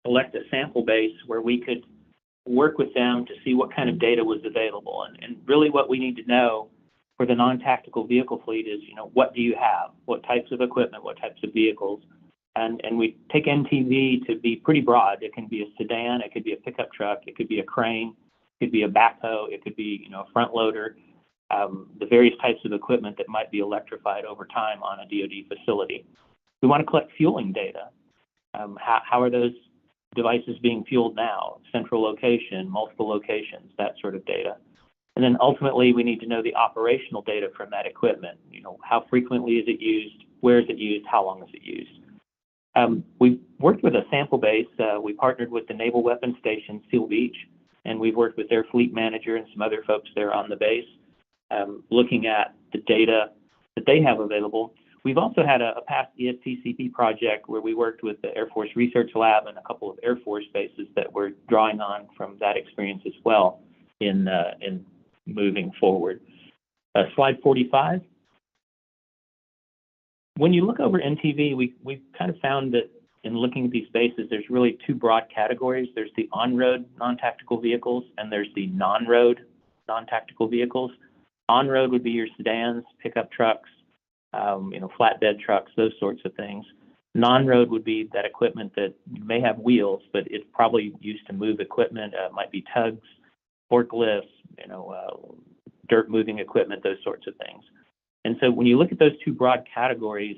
select a sample base where we could work with them to see what kind of data was available. And really what we need to know for the non-tactical vehicle fleet is, what do you have? What types of equipment, what types of vehicles? And we take NTV to be pretty broad. It can be a sedan, it could be a pickup truck, it could be a crane, it could be a backhoe, it could be, a front loader, the various types of equipment that might be electrified over time on a DoD facility. We want to collect fueling data. How are those devices being fueled now? Central location, multiple locations, that sort of data. And then ultimately, we need to know the operational data from that equipment. How frequently is it used? Where is it used? How long is it used? We worked with a sample base. We partnered with the Naval Weapons Station, Seal Beach, and we've worked with their fleet manager and some other folks there on the base, looking at the data that they have available. We've also had a past ESTCP project where we worked with the Air Force Research Lab and a couple of Air Force bases that we're drawing on from that experience as well in moving forward. Slide 45. When you look over NTV, we kind of found that in looking at these bases, there's really two broad categories. There's the on-road non-tactical vehicles, and there's the non-road non-tactical vehicles. On-road would be your sedans, pickup trucks, flatbed trucks, those sorts of things. Non-road would be that equipment that may have wheels, but it's probably used to move equipment. It might be tugs, forklifts, dirt moving equipment, those sorts of things. And so when you look at those two broad categories,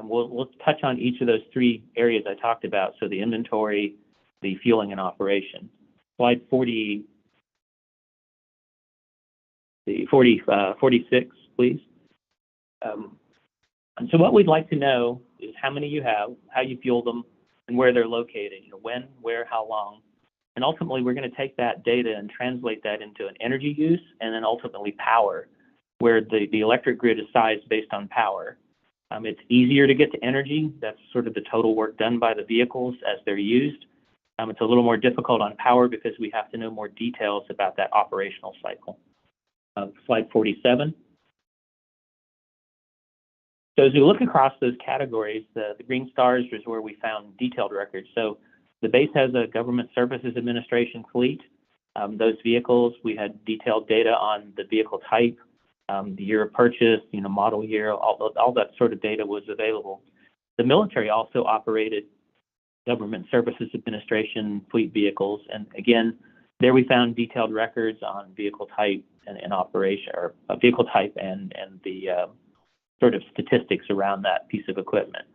we'll touch on each of those three areas I talked about. So the inventory, the fueling, and operation. Slide 46, please. And so what we'd like to know is how many you have, how you fuel them, and where they're located. When, where, how long. And ultimately, we're going to take that data and translate that into an energy use and then ultimately power, where the electric grid is sized based on power. It's easier to get to energy. That's sort of the total work done by the vehicles as they're used. It's a little more difficult on power because we have to know more details about that operational cycle. Slide 47. So as we look across those categories, the green stars is where we found detailed records. So the base has a Government Services Administration fleet. Those vehicles, we had detailed data on the vehicle type, the year of purchase, model year, all that sort of data was available. The military also operated Government Services Administration fleet vehicles. And again, there we found detailed records on vehicle type and operation, or vehicle type and the sort of statistics around that piece of equipment.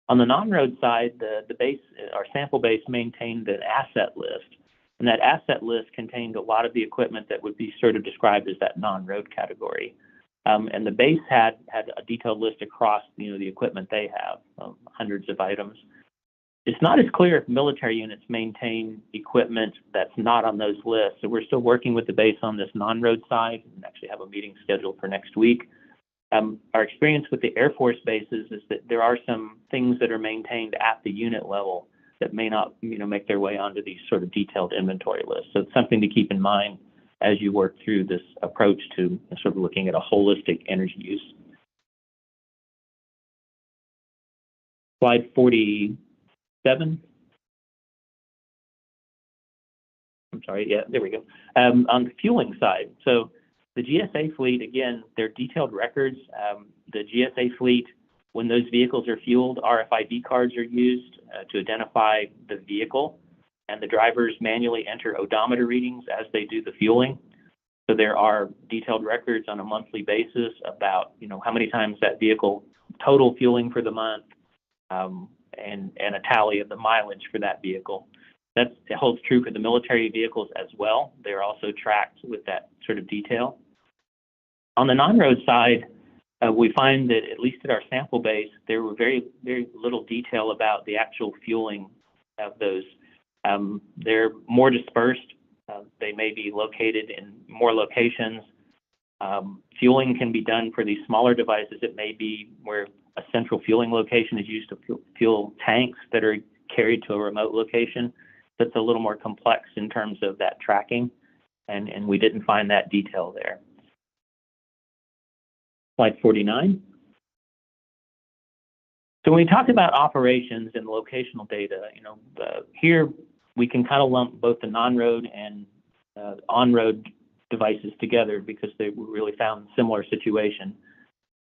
On the non-road side, the base, our sample base maintained an asset list, and that asset list contained a lot of the equipment that would be sort of described as that non-road category. And the base had a detailed list across, the equipment they have, hundreds of items. It's not as clear if military units maintain equipment that's not on those lists. So we're still working with the base on this non-road side and actually have a meeting scheduled for next week. Our experience with the Air Force bases is that there are some things that are maintained at the unit level that may not, make their way onto these sort of detailed inventory lists. So it's something to keep in mind as you work through this approach to sort of looking at a holistic energy use. Slide 47. I'm sorry, yeah, there we go. On the fueling side, so the GSA fleet, again, they're detailed records. The GSA fleet, when those vehicles are fueled, RFID cards are used to identify the vehicle, and the drivers manually enter odometer readings as they do the fueling. So there are detailed records on a monthly basis about, how many times that vehicle total fueling for the month, and a tally of the mileage for that vehicle. It holds true for the military vehicles as well. They're also tracked with that sort of detail. On the non-road side, we find that at least at our sample base, there were very, very little detail about the actual fueling of those. They're more dispersed. They may be located in more locations. Fueling can be done for these smaller devices. It may be where a central fueling location is used to fuel tanks that are carried to a remote location. That's a little more complex in terms of that tracking, and we didn't find that detail there. Slide 49. So when we talk about operations and locational data, here we can kind of lump both the non-road and on-road devices together because they really found a similar situation.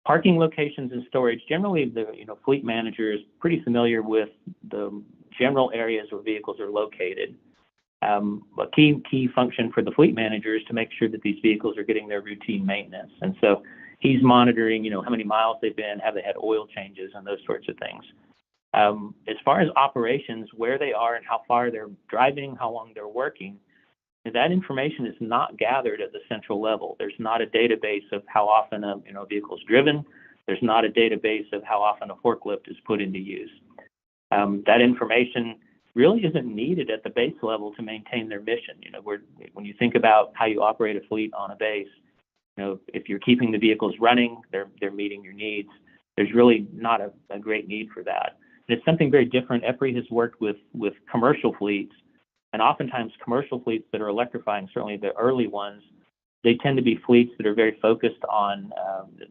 Parking locations and storage, generally the fleet manager is pretty familiar with the general areas where vehicles are located. A key function for the fleet manager is to make sure that these vehicles are getting their routine maintenance. And so he's monitoring, how many miles they've been, have they had oil changes, and those sorts of things. As far as operations, where they are and how far they're driving, how long they're working, that information is not gathered at the central level. There's not a database of how often a vehicle is driven. There's not a database of how often a forklift is put into use. That information really isn't needed at the base level to maintain their mission. When you think about how you operate a fleet on a base, if you're keeping the vehicles running, they're meeting your needs. There's really not a great need for that. And it's something very different. EPRI has worked with commercial fleets, and oftentimes commercial fleets that are electrifying, certainly the early ones, they tend to be fleets that are very focused on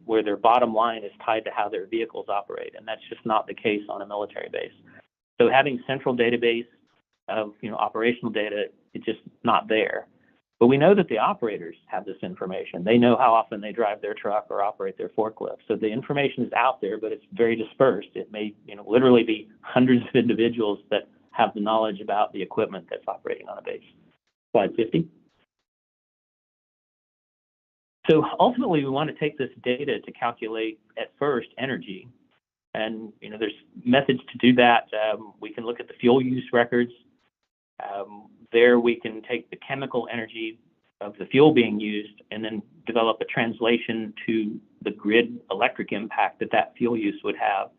where their bottom line is tied to how their vehicles operate, and that's just not the case on a military base. So having central database of operational data, it's just not there. But we know that the operators have this information. They know how often they drive their truck or operate their forklift. So the information is out there, but it's very dispersed. It may, literally be hundreds of individuals that have the knowledge about the equipment that's operating on a base. Slide 50. So ultimately, we want to take this data to calculate, at first, energy. And there's methods to do that. We can look at the fuel use records. There we can take the chemical energy of the fuel being used and then develop a translation to the grid electric impact that fuel use would have.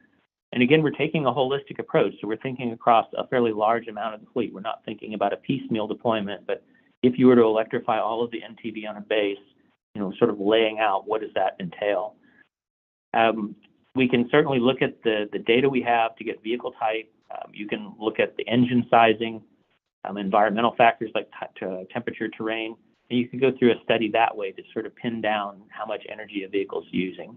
And again, we're taking a holistic approach. So we're thinking across a fairly large amount of the fleet. We're not thinking about a piecemeal deployment, but if you were to electrify all of the NTV on a base, sort of laying out what does that entail. We can certainly look at the data we have to get vehicle type. You can look at the engine sizing, environmental factors like temperature, terrain, and you can go through a study that way to sort of pin down how much energy a vehicle is using.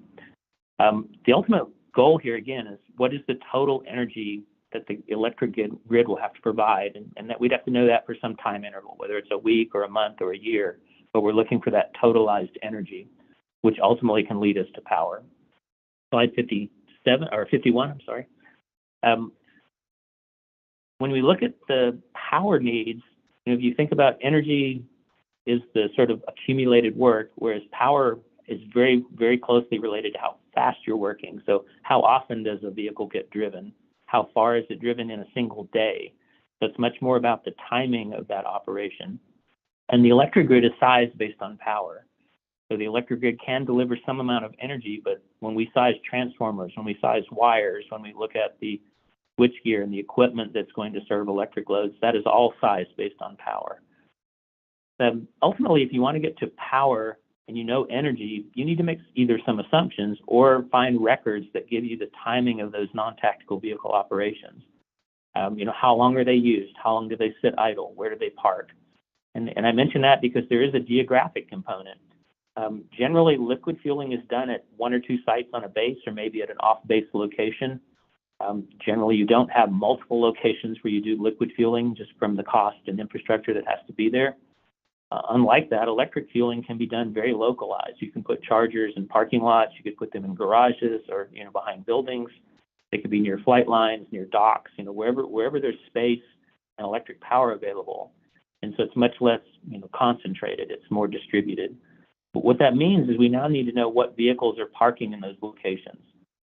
The ultimate goal here, again, is what is the total energy that the electric grid will have to provide, and that we'd have to know that for some time interval, whether it's a week or a month or a year, but we're looking for that totalized energy, which ultimately can lead us to power. Slide 51, I'm sorry. When we look at the power needs, if you think about energy is the sort of accumulated work, whereas power is very, very closely related to how fast you're working. So how often does a vehicle get driven? How far is it driven in a single day? So it's much more about the timing of that operation. And the electric grid is sized based on power. So the electric grid can deliver some amount of energy, but when we size transformers, when we size wires, when we look at the switchgear and the equipment that's going to serve electric loads, that is all sized based on power. Ultimately, if you want to get to power and energy, you need to make either some assumptions or find records that give you the timing of those non-tactical vehicle operations. How long are they used? How long do they sit idle? Where do they park? And I mention that because there is a geographic component. Generally, liquid fueling is done at one or two sites on a base or maybe at an off-base location. Generally, you don't have multiple locations where you do liquid fueling just from the cost and infrastructure that has to be there. Unlike that, electric fueling can be done very localized. You can put chargers in parking lots. You could put them in garages or behind buildings. They could be near flight lines, near docks, wherever there's space and electric power available. And so it's much less concentrated. It's more distributed. But what that means is we now need to know what vehicles are parking in those locations,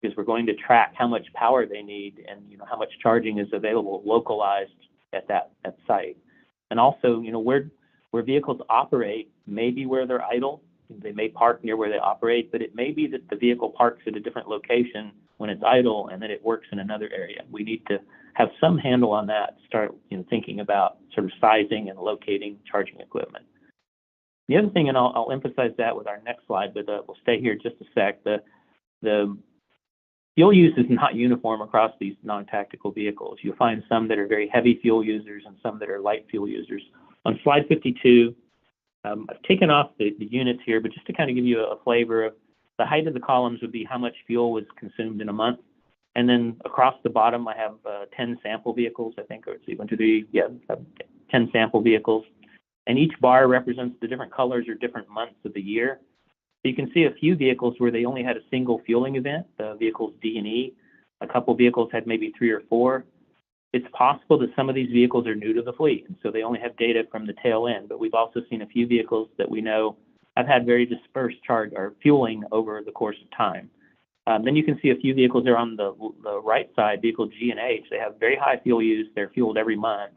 because we're going to track how much power they need and how much charging is available localized at that site. And also, where vehicles operate may be where they're idle. They may park near where they operate, but it may be that the vehicle parks at a different location when it's idle and then it works in another area. We need to have some handle on that, start thinking about sort of sizing and locating charging equipment. The other thing, and I'll emphasize that with our next slide, but we'll stay here just a sec, the fuel use is not uniform across these non-tactical vehicles. You'll find some that are very heavy fuel users and some that are light fuel users. On slide 52, I've taken off the units here, but just to kind of give you a flavor of the height of the columns would be how much fuel was consumed in a month. And then across the bottom, I have 10 sample vehicles, I think, or let's see, 1, 2, 3, 10 sample vehicles. And each bar represents the different colors or different months of the year. So you can see a few vehicles where they only had a single fueling event, the vehicles D and E. A couple vehicles had maybe 3 or 4. It's possible that some of these vehicles are new to the fleet, and so they only have data from the tail end. But we've also seen a few vehicles that we know have had very dispersed charge or fueling over the course of time. Then you can see a few vehicles there on the right side, vehicle G and H. They have very high fuel use. They're fueled every month.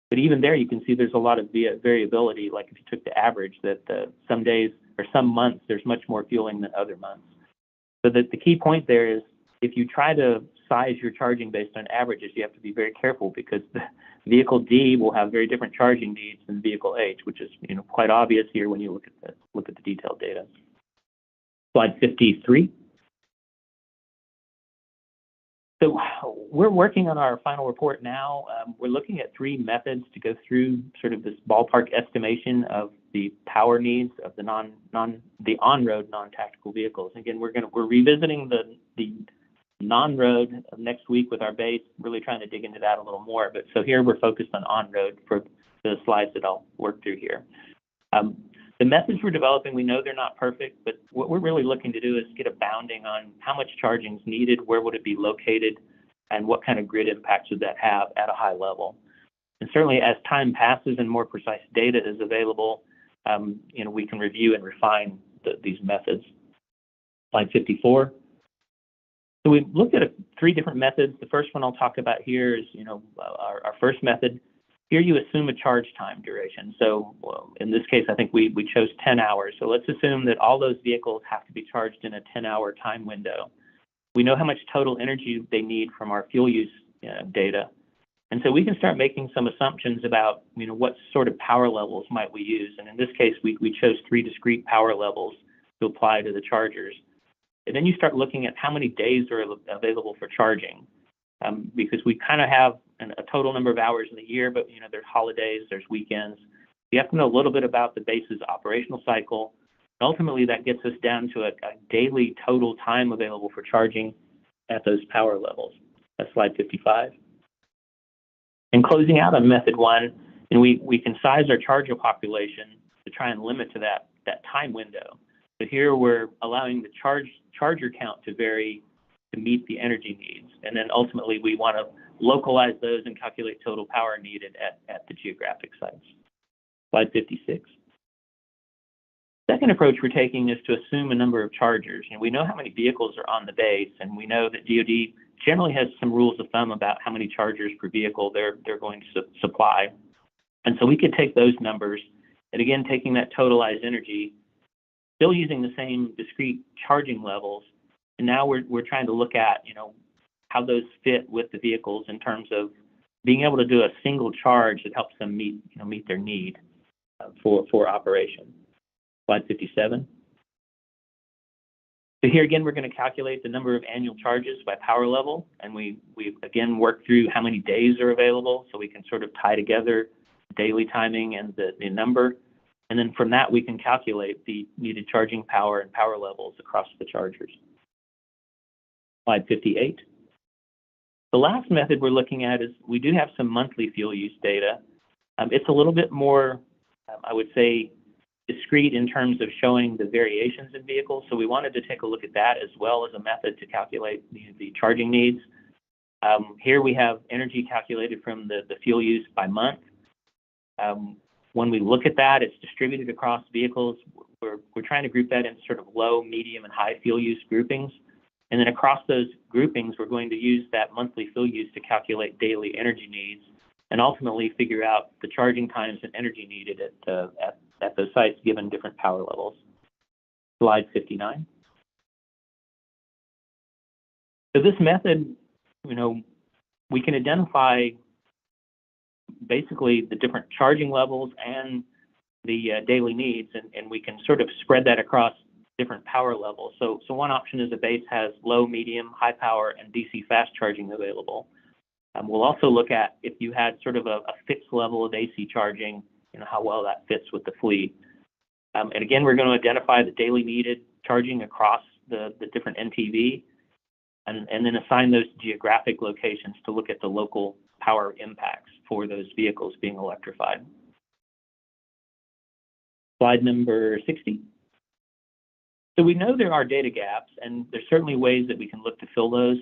But even there, you can see there's a lot of variability, like if you took the average, that some days or some months, there's much more fueling than other months. So the key point there is if you try to size your charging based on averages, you have to be very careful because the vehicle D will have very different charging needs than vehicle H, which is quite obvious here when you look at the detailed data. Slide 53. So we're working on our final report now. We're looking at 3 methods to go through sort of this ballpark estimation of the power needs of the on-road non-tactical vehicles. Again, we're revisiting the non-road next week with our base, really trying to dig into that a little more. But so here we're focused on on-road for the slides that I'll work through here. The methods we're developing, we know they're not perfect, but what we're really looking to do is get a bounding on how much charging is needed, where would it be located, and what kind of grid impacts would that have at a high level. And certainly as time passes and more precise data is available, we can review and refine these methods. Slide 54. So we've looked at 3 different methods. The first one I'll talk about here is, our first method. Here you assume a charge time duration. So in this case, I think we chose 10 hours. So let's assume that all those vehicles have to be charged in a 10-hour time window. We know how much total energy they need from our fuel use data. And so we can start making some assumptions about, what sort of power levels might we use. And in this case, we chose 3 discrete power levels to apply to the chargers. And then you start looking at how many days are available for charging, because we kind of have a total number of hours in the year, but there's holidays, there's weekends. You have to know a little bit about the base's operational cycle. Ultimately, that gets us down to a daily total time available for charging at those power levels. That's slide 55. And closing out on method 1, and we can size our charger population to try and limit to that time window. So here we're allowing the charger count to vary to meet the energy needs. And then ultimately we want to localize those and calculate total power needed at the geographic sites. Slide 56. Second approach we're taking is to assume a number of chargers. We know how many vehicles are on the base, and we know that DoD generally has some rules of thumb about how many chargers per vehicle they're going to supply. And so we could take those numbers, and again, taking that totalized energy, still using the same discrete charging levels, and now we're trying to look at, how those fit with the vehicles in terms of being able to do a single charge that helps them meet their need for operation. Slide 57. So here again, we're going to calculate the number of annual charges by power level, and we again work through how many days are available, so we can sort of tie together daily timing and the number, and then from that we can calculate the needed charging power and power levels across the chargers. Slide 58. The last method we're looking at is we do have some monthly fuel use data. It's a little bit more, I would say, discrete in terms of showing the variations in vehicles. So we wanted to take a look at that as well as a method to calculate the charging needs. Here we have energy calculated from the fuel use by month. When we look at that, it's distributed across vehicles. We're trying to group that in sort of low, medium, and high fuel use groupings. And then across those groupings, we're going to use that monthly fuel use to calculate daily energy needs and ultimately figure out the charging times and energy needed at those sites given different power levels. Slide 59. So this method, we can identify basically the different charging levels and the daily needs, and we can sort of spread that across different power levels. So one option is a base has low, medium, high power, and DC fast charging available. We'll also look at if you had sort of a fixed level of AC charging, how well that fits with the fleet. And again, we're going to identify the daily needed charging across the different NTV and then assign those geographic locations to look at the local power impacts for those vehicles being electrified. Slide number 60. So we know there are data gaps, and there's certainly ways that we can look to fill those.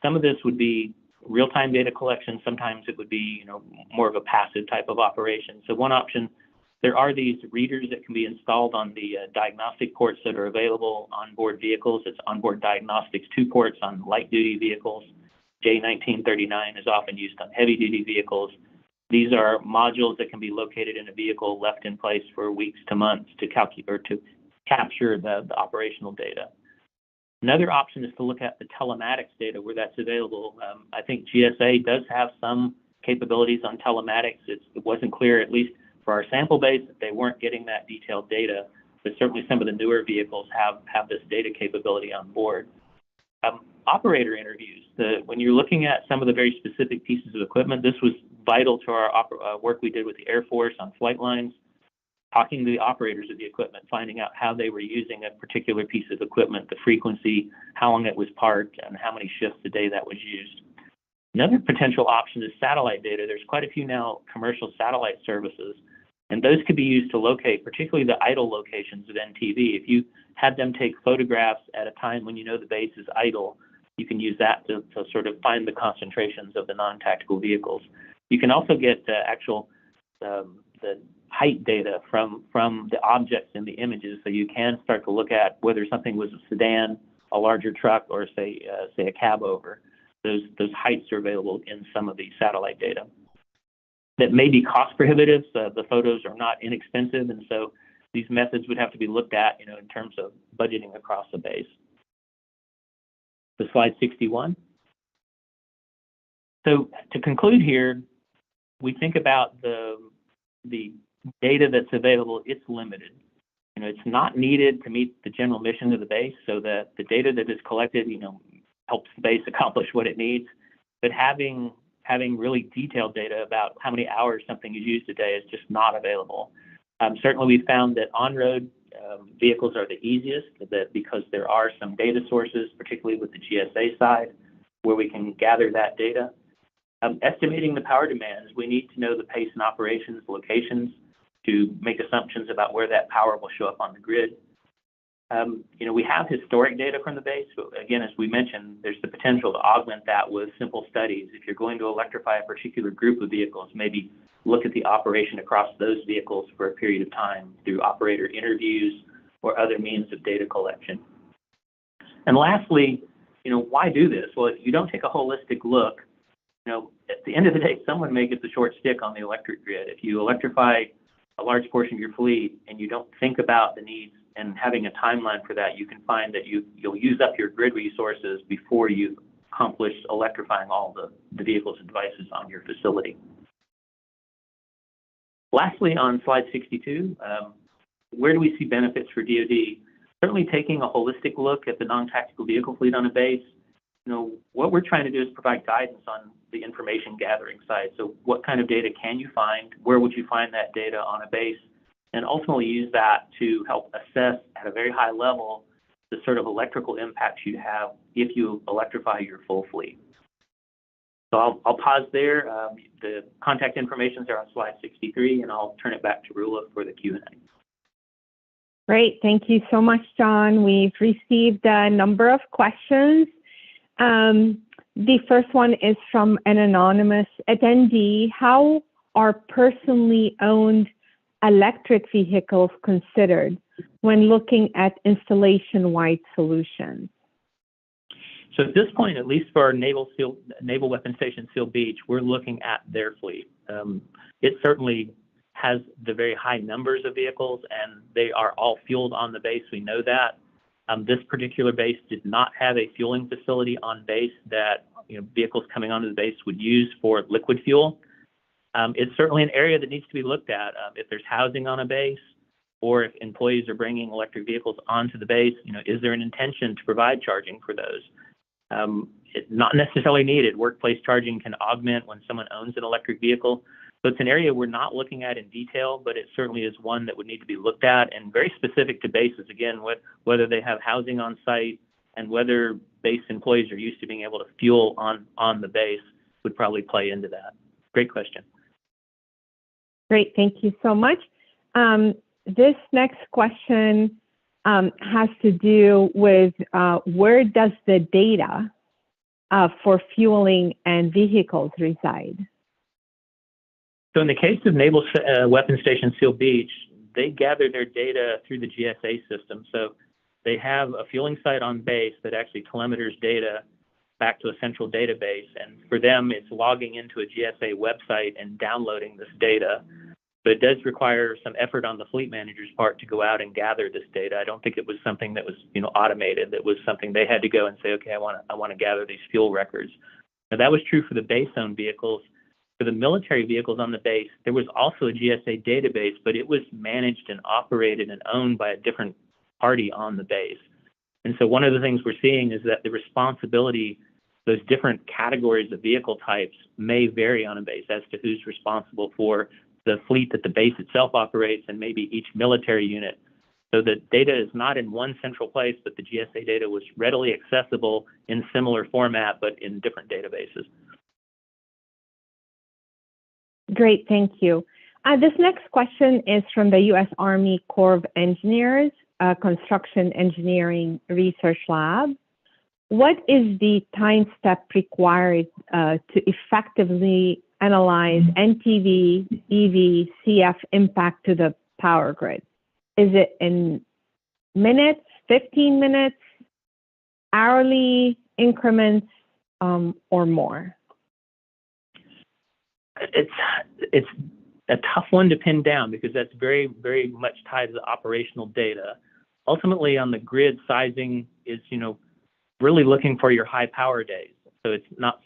Some of this would be real-time data collection. Sometimes it would be, more of a passive type of operation. So one option, there are these readers that can be installed on the diagnostic ports that are available on board vehicles. It's onboard diagnostics 2 ports on light-duty vehicles. J1939 is often used on heavy-duty vehicles. These are modules that can be located in a vehicle, left in place for weeks to months to capture the operational data. Another option is to look at the telematics data where that's available. I think GSA does have some capabilities on telematics. It wasn't clear, at least for our sample base, that they weren't getting that detailed data, but certainly some of the newer vehicles have this data capability on board. Operator interviews. When you're looking at some of the very specific pieces of equipment, this was vital to our work we did with the Air Force on flight lines, talking to the operators of the equipment, finding out how they were using a particular piece of equipment, the frequency, how long it was parked, and how many shifts a day that was used. Another potential option is satellite data. There's quite a few now commercial satellite services And those could be used to locate particularly the idle locations of NTV. If you had them take photographs at a time when you know the base is idle, you can use that to sort of find the concentrations of the non-tactical vehicles. You can also get the height data from the objects in the images, so you can start to look at whether something was a sedan, a larger truck, or say a cab over. Those heights are available in some of the satellite data. That may be cost prohibitive. So the photos are not inexpensive, and so these methods would have to be looked at, in terms of budgeting across the base. To slide 61. So to conclude here, we think about the data that's available. It's limited. It's not needed to meet the general mission of the base, so that the data that is collected, helps the base accomplish what it needs. But having really detailed data about how many hours something is used a day is just not available. Certainly, we found that on-road vehicles are the easiest, because there are some data sources, particularly with the GSA side, where we can gather that data. Estimating the power demands, we need to know the pace and operations locations to make assumptions about where that power will show up on the grid. We have historic data from the base, but again, as we mentioned, there's the potential to augment that with simple studies. If you're going to electrify a particular group of vehicles, maybe look at the operation across those vehicles for a period of time through operator interviews or other means of data collection. And lastly, why do this? Well, if you don't take a holistic look, at the end of the day, someone may get the short stick on the electric grid. If you electrify a large portion of your fleet and you don't think about the needs and having a timeline for that, you can find that you'll use up your grid resources before you've accomplished electrifying all the vehicles and devices on your facility. Lastly, on slide 62, where do we see benefits for DoD? Certainly taking a holistic look at the non-tactical vehicle fleet on a base. What we're trying to do is provide guidance on the information gathering side. So what kind of data can you find? Where would you find that data on a base? And ultimately use that to help assess at a very high level the sort of electrical impacts you have if you electrify your full fleet. So I'll pause there. The contact information is on slide 63, and I'll turn it back to Rula for the Q&A. Great. Thank you so much, John. We've received a number of questions. The first one is from an anonymous attendee. How are personally owned electric vehicles considered when looking at installation-wide solutions? So at this point, at least for our Naval Weapons Station Seal Beach, we're looking at their fleet. It certainly has the very high numbers of vehicles, and they are all fueled on the base. We know that. This particular base did not have a fueling facility on base that vehicles coming onto the base would use for liquid fuel. It's certainly an area that needs to be looked at. If there's housing on a base, or if employees are bringing electric vehicles onto the base, is there an intention to provide charging for those? It's not necessarily needed. Workplace charging can augment when someone owns an electric vehicle. So it's an area we're not looking at in detail, but it certainly is one that would need to be looked at, and very specific to bases, again, whether they have housing on site and whether base employees are used to being able to fuel on the base would probably play into that. Great question. Great, thank you so much. This next question has to do with where does the data for fueling and vehicles reside? So in the case of Naval Weapons Station Seal Beach, they gather their data through the GSA system. So they have a fueling site on base that actually telemeters data back to a central database. And for them, it's logging into a GSA website and downloading this data. But it does require some effort on the fleet manager's part to go out and gather this data. I don't think it was something that was automated. It was something they had to go and say, okay, I want to gather these fuel records. Now that was true for the base-owned vehicles. For the military vehicles on the base, there was also a GSA database, but it was managed and operated and owned by a different party on the base. And so one of the things we're seeing is that the responsibility, those different categories of vehicle types may vary on a base as to who's responsible for the fleet that the base itself operates and maybe each military unit. So the data is not in one central place, but the GSA data was readily accessible in similar format, but in different databases. Great, thank you. This next question is from the U.S. Army Corps of Engineers, Construction Engineering Research Lab. What is the time step required to effectively analyze NTV, EV, CF impact to the power grid? Is it in minutes, 15 minutes, hourly increments, or more? It's a tough one to pin down because that's very, very much tied to the operational data. Ultimately, on the grid, sizing is, really looking for your high power days. So it's not,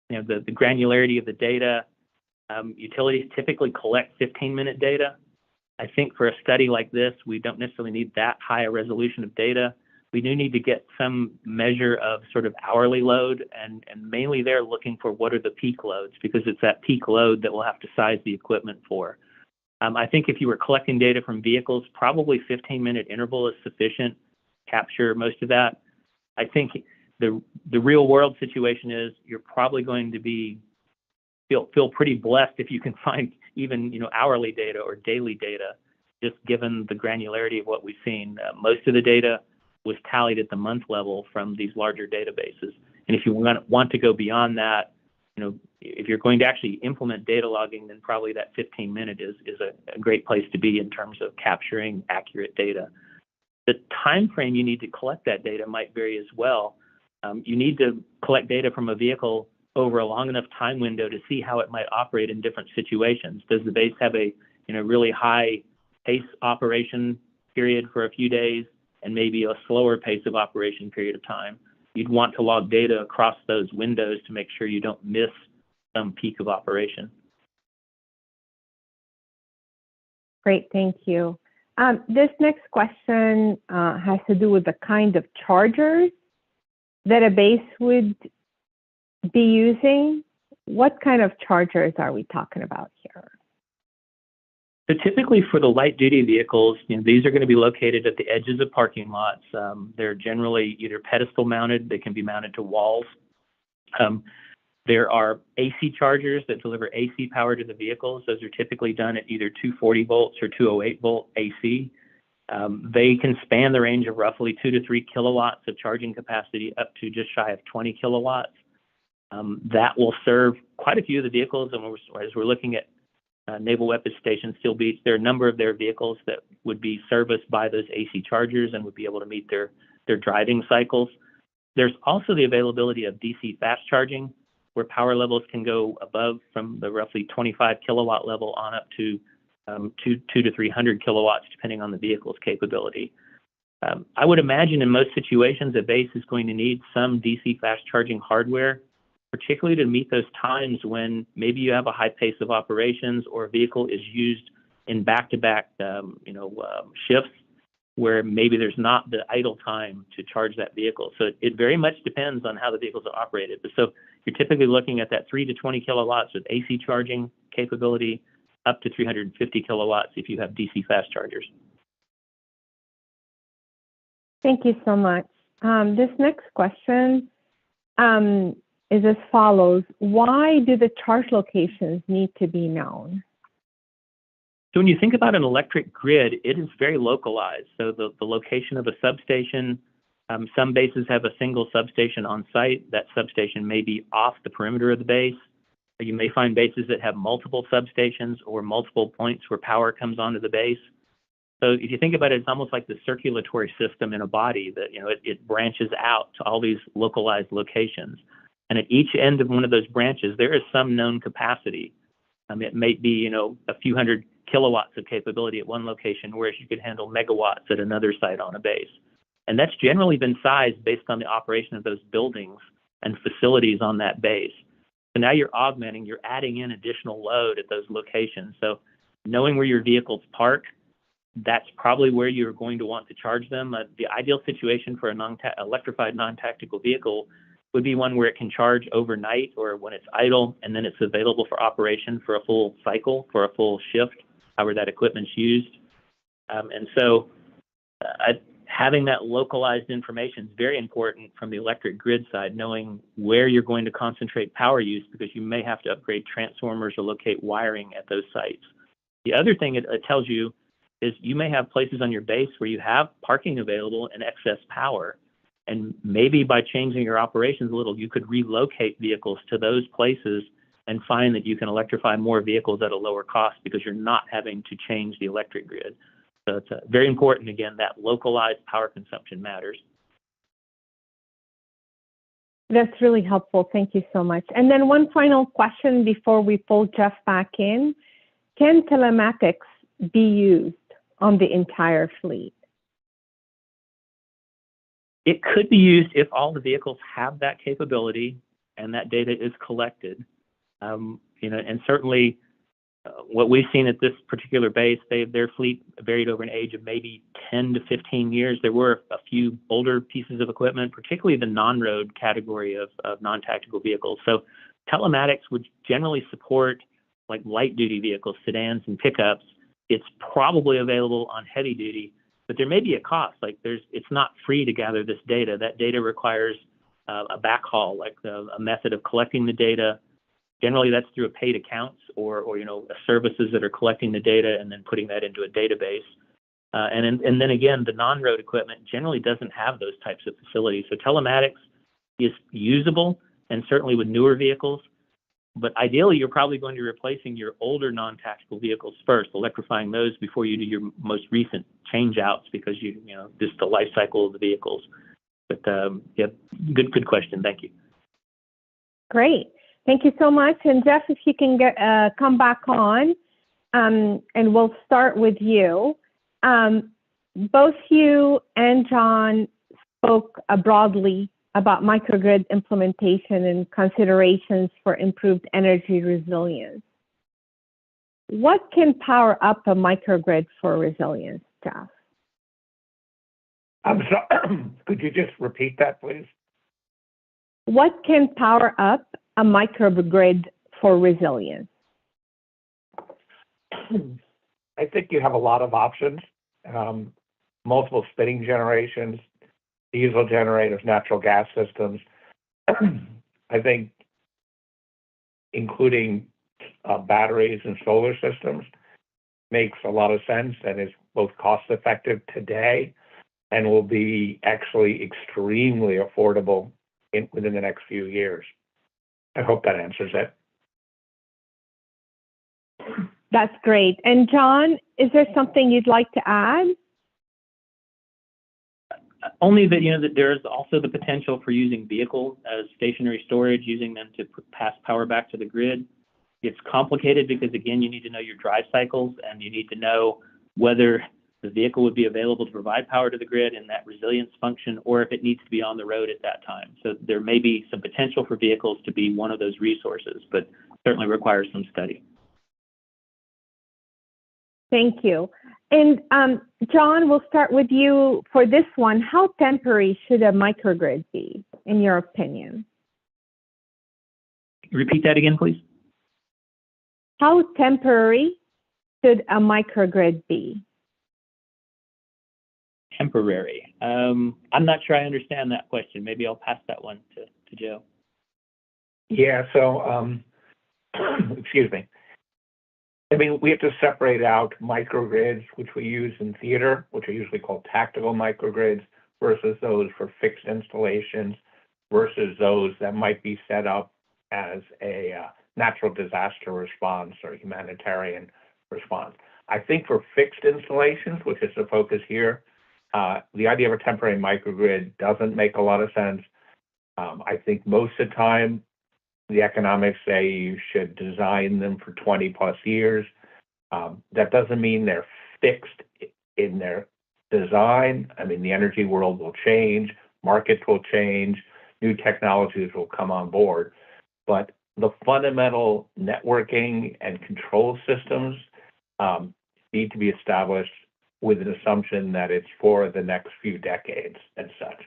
the granularity of the data. Utilities typically collect 15-minute data. I think for a study like this, we don't necessarily need that high a resolution of data. We do need to get some measure of sort of hourly load, and mainly they're looking for what are the peak loads, because it's that peak load that we'll have to size the equipment for. I think if you were collecting data from vehicles, probably 15-minute interval is sufficient to capture most of that. I think the real world situation is you're probably going to feel pretty blessed if you can find even hourly data or daily data, just given the granularity of what we've seen. Most of the data was tallied at the month level from these larger databases. And if you want to go beyond that, if you're going to actually implement data logging, then probably that 15-minute is a great place to be in terms of capturing accurate data. The time frame you need to collect that data might vary as well. You need to collect data from a vehicle over a long enough time window to see how it might operate in different situations. Does the base have a really high pace operation period for a few days and maybe a slower pace of operation period of time? You'd want to log data across those windows to make sure you don't miss some peak of operation. Great, thank you. This next question has to do with the kind of chargers that a base would be using. What kind of chargers are we talking about here? So typically for the light duty vehicles, these are going to be located at the edges of parking lots. They're generally either pedestal mounted, they can be mounted to walls. There are AC chargers that deliver AC power to the vehicles. Those are typically done at either 240 volts or 208 volt AC. They can span the range of roughly 2 to 3 kilowatts of charging capacity up to just shy of 20 kilowatts. That will serve quite a few of the vehicles. And as we're looking at Naval Weapons Station, Steel Beach, there are a number of their vehicles that would be serviced by those AC chargers and would be able to meet their driving cycles. There's also the availability of DC fast charging, where power levels can go above from the roughly 25 kilowatt level on up to 200 to 300 kilowatts, depending on the vehicle's capability. I would imagine in most situations, a base is going to need some DC fast charging hardware, particularly to meet those times when maybe you have a high pace of operations or a vehicle is used in back-to-back shifts where maybe there's not the idle time to charge that vehicle. So it very much depends on how the vehicles are operated. So you're typically looking at that 3 to 20 kilowatts with AC charging capability, up to 350 kilowatts if you have DC fast chargers. Thank you so much. This next question is as follows. Why do the charge locations need to be known? So when you think about an electric grid, it is very localized. So the location of a substation, some bases have a single substation on site. That substation may be off the perimeter of the base. You may find bases that have multiple substations or multiple points where power comes onto the base. So if you think about it, it's almost like the circulatory system in a body that, it branches out to all these localized locations. And at each end of one of those branches, there is some known capacity. It may be, a few hundred kilowatts of capability at one location, whereas you could handle megawatts at another site on a base. And that's generally been sized based on the operation of those buildings and facilities on that base. So now you're augmenting, you're adding in additional load at those locations. So knowing where your vehicles park, that's probably where you're going to want to charge them. The ideal situation for an electrified non-tactical vehicle would be one where it can charge overnight or when it's idle, and then it's available for operation for a full cycle, for a full shift, however that equipment's used. Having that localized information is very important from the electric grid side, knowing where you're going to concentrate power use, because you may have to upgrade transformers or locate wiring at those sites. The other thing it tells you is you may have places on your base where you have parking available and excess power. And maybe by changing your operations a little, you could relocate vehicles to those places and find that you can electrify more vehicles at a lower cost because you're not having to change the electric grid. So it's very important, again, that localized power consumption matters. That's really helpful. Thank you so much. And then one final question before we pull Jeff back in. Can telematics be used on the entire fleet? It could be used if all the vehicles have that capability and that data is collected. And certainly what we've seen at this particular base, their fleet varied over an age of maybe 10 to 15 years. There were a few older pieces of equipment, particularly the non-road category of non-tactical vehicles. So telematics would generally support like light duty vehicles, sedans and pickups. It's probably available on heavy duty, but there may be a cost. Like it's not free to gather this data. That data requires a backhaul, like a method of collecting the data. Generally, that's through a paid accounts or services that are collecting the data and then putting that into a database. And then again, the non-road equipment generally doesn't have those types of facilities. So telematics is usable, and certainly with newer vehicles. But ideally, you're probably going to be replacing your older non-tactical vehicles first, electrifying those before you do your most recent change-outs because just the life cycle of the vehicles. But yeah, good question. Thank you. Great. Thank you so much. And Jeff, if you can come back on, and we'll start with you. Both you and John spoke broadly about microgrid implementation and considerations for improved energy resilience. What can power up a microgrid for resilience, Jeff? I'm sorry, could you just repeat that, please? What can power up a microgrid for resilience? I think you have a lot of options, multiple spinning generations, diesel generators, natural gas systems. I think including batteries and solar systems makes a lot of sense and is both cost effective today and will be actually extremely affordable within the next few years. I hope that answers it. That's great. And John, is there something you'd like to add? Only that, that there's also the potential for using vehicles as stationary storage, using them to pass power back to the grid. It's complicated because, again, you need to know your drive cycles and you need to know whether the vehicle would be available to provide power to the grid in that resilience function or if it needs to be on the road at that time. So there may be some potential for vehicles to be one of those resources, but certainly requires some study. Thank you. And John, we'll start with you for this one. How temporary should a microgrid be, in your opinion? Repeat that again, please. How temporary should a microgrid be? Temporary. I'm not sure I understand that question. Maybe I'll pass that one to Joe. Yeah, so, excuse me. I mean, we have to separate out microgrids, which we use in theater, which are usually called tactical microgrids, versus those for fixed installations, versus those that might be set up as a natural disaster response or humanitarian response. I think for fixed installations, which is the focus here, the idea of a temporary microgrid doesn't make a lot of sense. I think most of the time, the economics say you should design them for 20 plus years. That doesn't mean they're fixed in their design. I mean, the energy world will change, markets will change, new technologies will come on board. But the fundamental networking and control systems need to be established with an assumption that it's for the next few decades and such.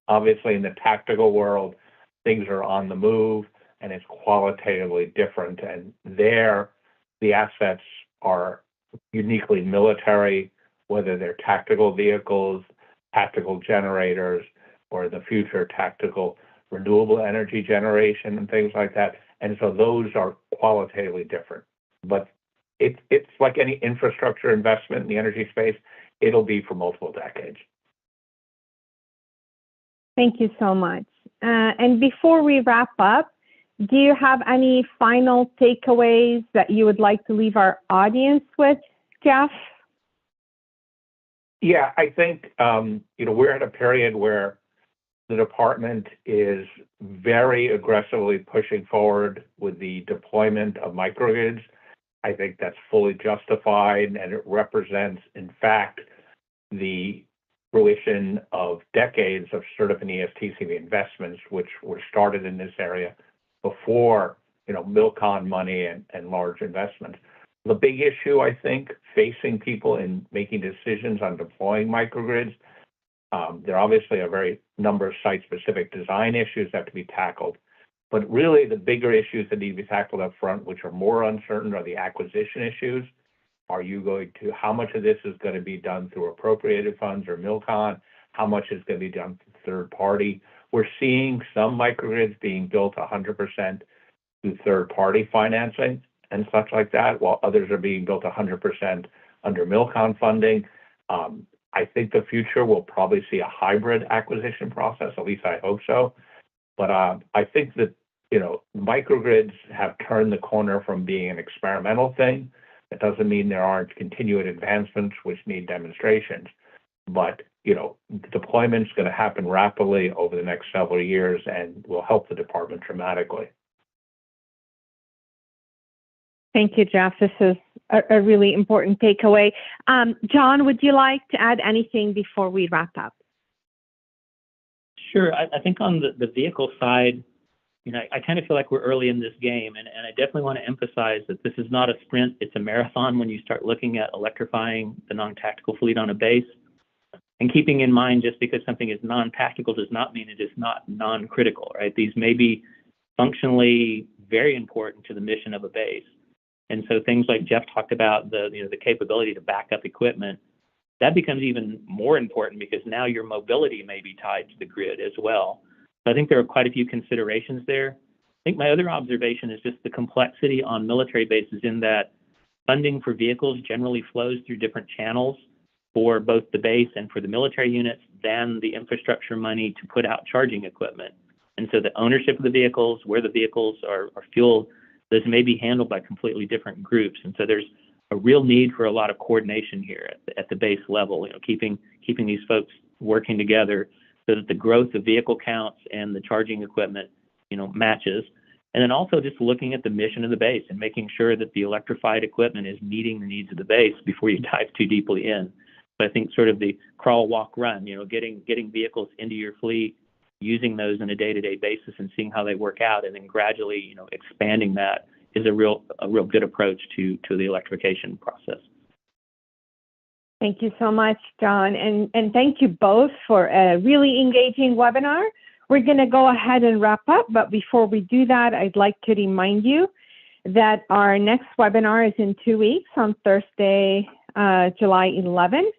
Obviously, in the tactical world, things are on the move and it's qualitatively different. And there, the assets are uniquely military, whether they're tactical vehicles, tactical generators, or the future tactical renewable energy generation and things like that. And so those are qualitatively different. But it's like any infrastructure investment in the energy space. It'll be for multiple decades. Thank you so much. And before we wrap up, do you have any final takeaways that you would like to leave our audience with, Jeff? Yeah, I think, we're at a period where the department is very aggressively pushing forward with the deployment of microgrids. I think that's fully justified, and it represents, in fact, the fruition of decades of SERDP and ESTCP investments, which were started in this area before, MILCON money and large investments. The big issue, I think, facing people in making decisions on deploying microgrids, there obviously are very number of site-specific design issues that have to be tackled. But really, the bigger issues that need to be tackled up front, which are more uncertain, are the acquisition issues. How much of this is going to be done through appropriated funds or MILCON? How much is going to be done through third party? We're seeing some microgrids being built 100% through third party financing and such like that, while others are being built 100% under MILCON funding. I think the future will probably see a hybrid acquisition process, at least I hope so. But I think that, microgrids have turned the corner from being an experimental thing. That doesn't mean there aren't continued advancements which need demonstrations. But, deployment's going to happen rapidly over the next several years and will help the department dramatically. Thank you, Jeff. This is a really important takeaway. John, would you like to add anything before we wrap up? Sure. I think on the vehicle side, I kind of feel like we're early in this game, and I definitely want to emphasize that this is not a sprint, it's a marathon when you start looking at electrifying the non-tactical fleet on a base. And keeping in mind, just because something is non-tactical does not mean it is not non-critical, right? These may be functionally very important to the mission of a base. And so things like Jeff talked about, the capability to back up equipment, that becomes even more important because now your mobility may be tied to the grid as well. So I think there are quite a few considerations there. I think my other observation is just the complexity on military bases in that funding for vehicles generally flows through different channels for both the base and for the military units than the infrastructure money to put out charging equipment. And so the ownership of the vehicles, where the vehicles are fueled, those may be handled by completely different groups. And so there's a real need for a lot of coordination here at the base level, keeping these folks working together so that the growth of vehicle counts and the charging equipment, matches. And then also just looking at the mission of the base and making sure that the electrified equipment is meeting the needs of the base before you dive too deeply in. But I think sort of the crawl, walk, run, getting vehicles into your fleet, using those on a day-to-day basis and seeing how they work out, and then gradually, expanding that is a real good approach to the electrification process. Thank you so much, John, and thank you both for a really engaging webinar. We're going to go ahead and wrap up, but before we do that, I'd like to remind you that our next webinar is in 2 weeks on Thursday, July 11th.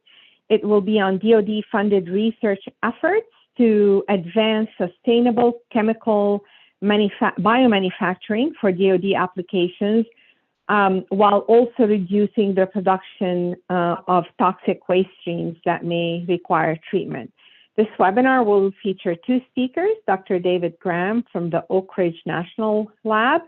It will be on DoD-funded research efforts to advance sustainable chemical biomanufacturing for DoD applications, while also reducing the production of toxic waste streams that may require treatment. This webinar will feature 2 speakers, Dr. David Graham from the Oak Ridge National Lab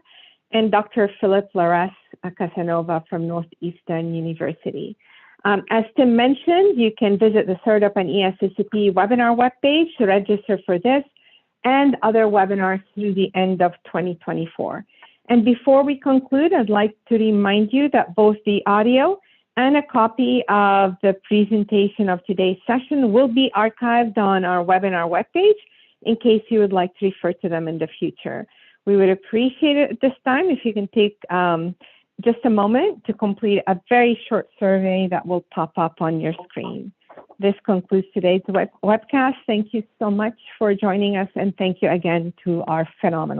and Dr. Philip Lares Casanova from Northeastern University. As Tim mentioned, you can visit the SERDP and ESTCP webinar webpage to register for this and other webinars through the end of 2024. And before we conclude, I'd like to remind you that both the audio and a copy of the presentation of today's session will be archived on our webinar webpage in case you would like to refer to them in the future. We would appreciate it at this time if you can take just a moment to complete a very short survey that will pop up on your screen. This concludes today's webcast. Thank you so much for joining us, and thank you again to our phenomenal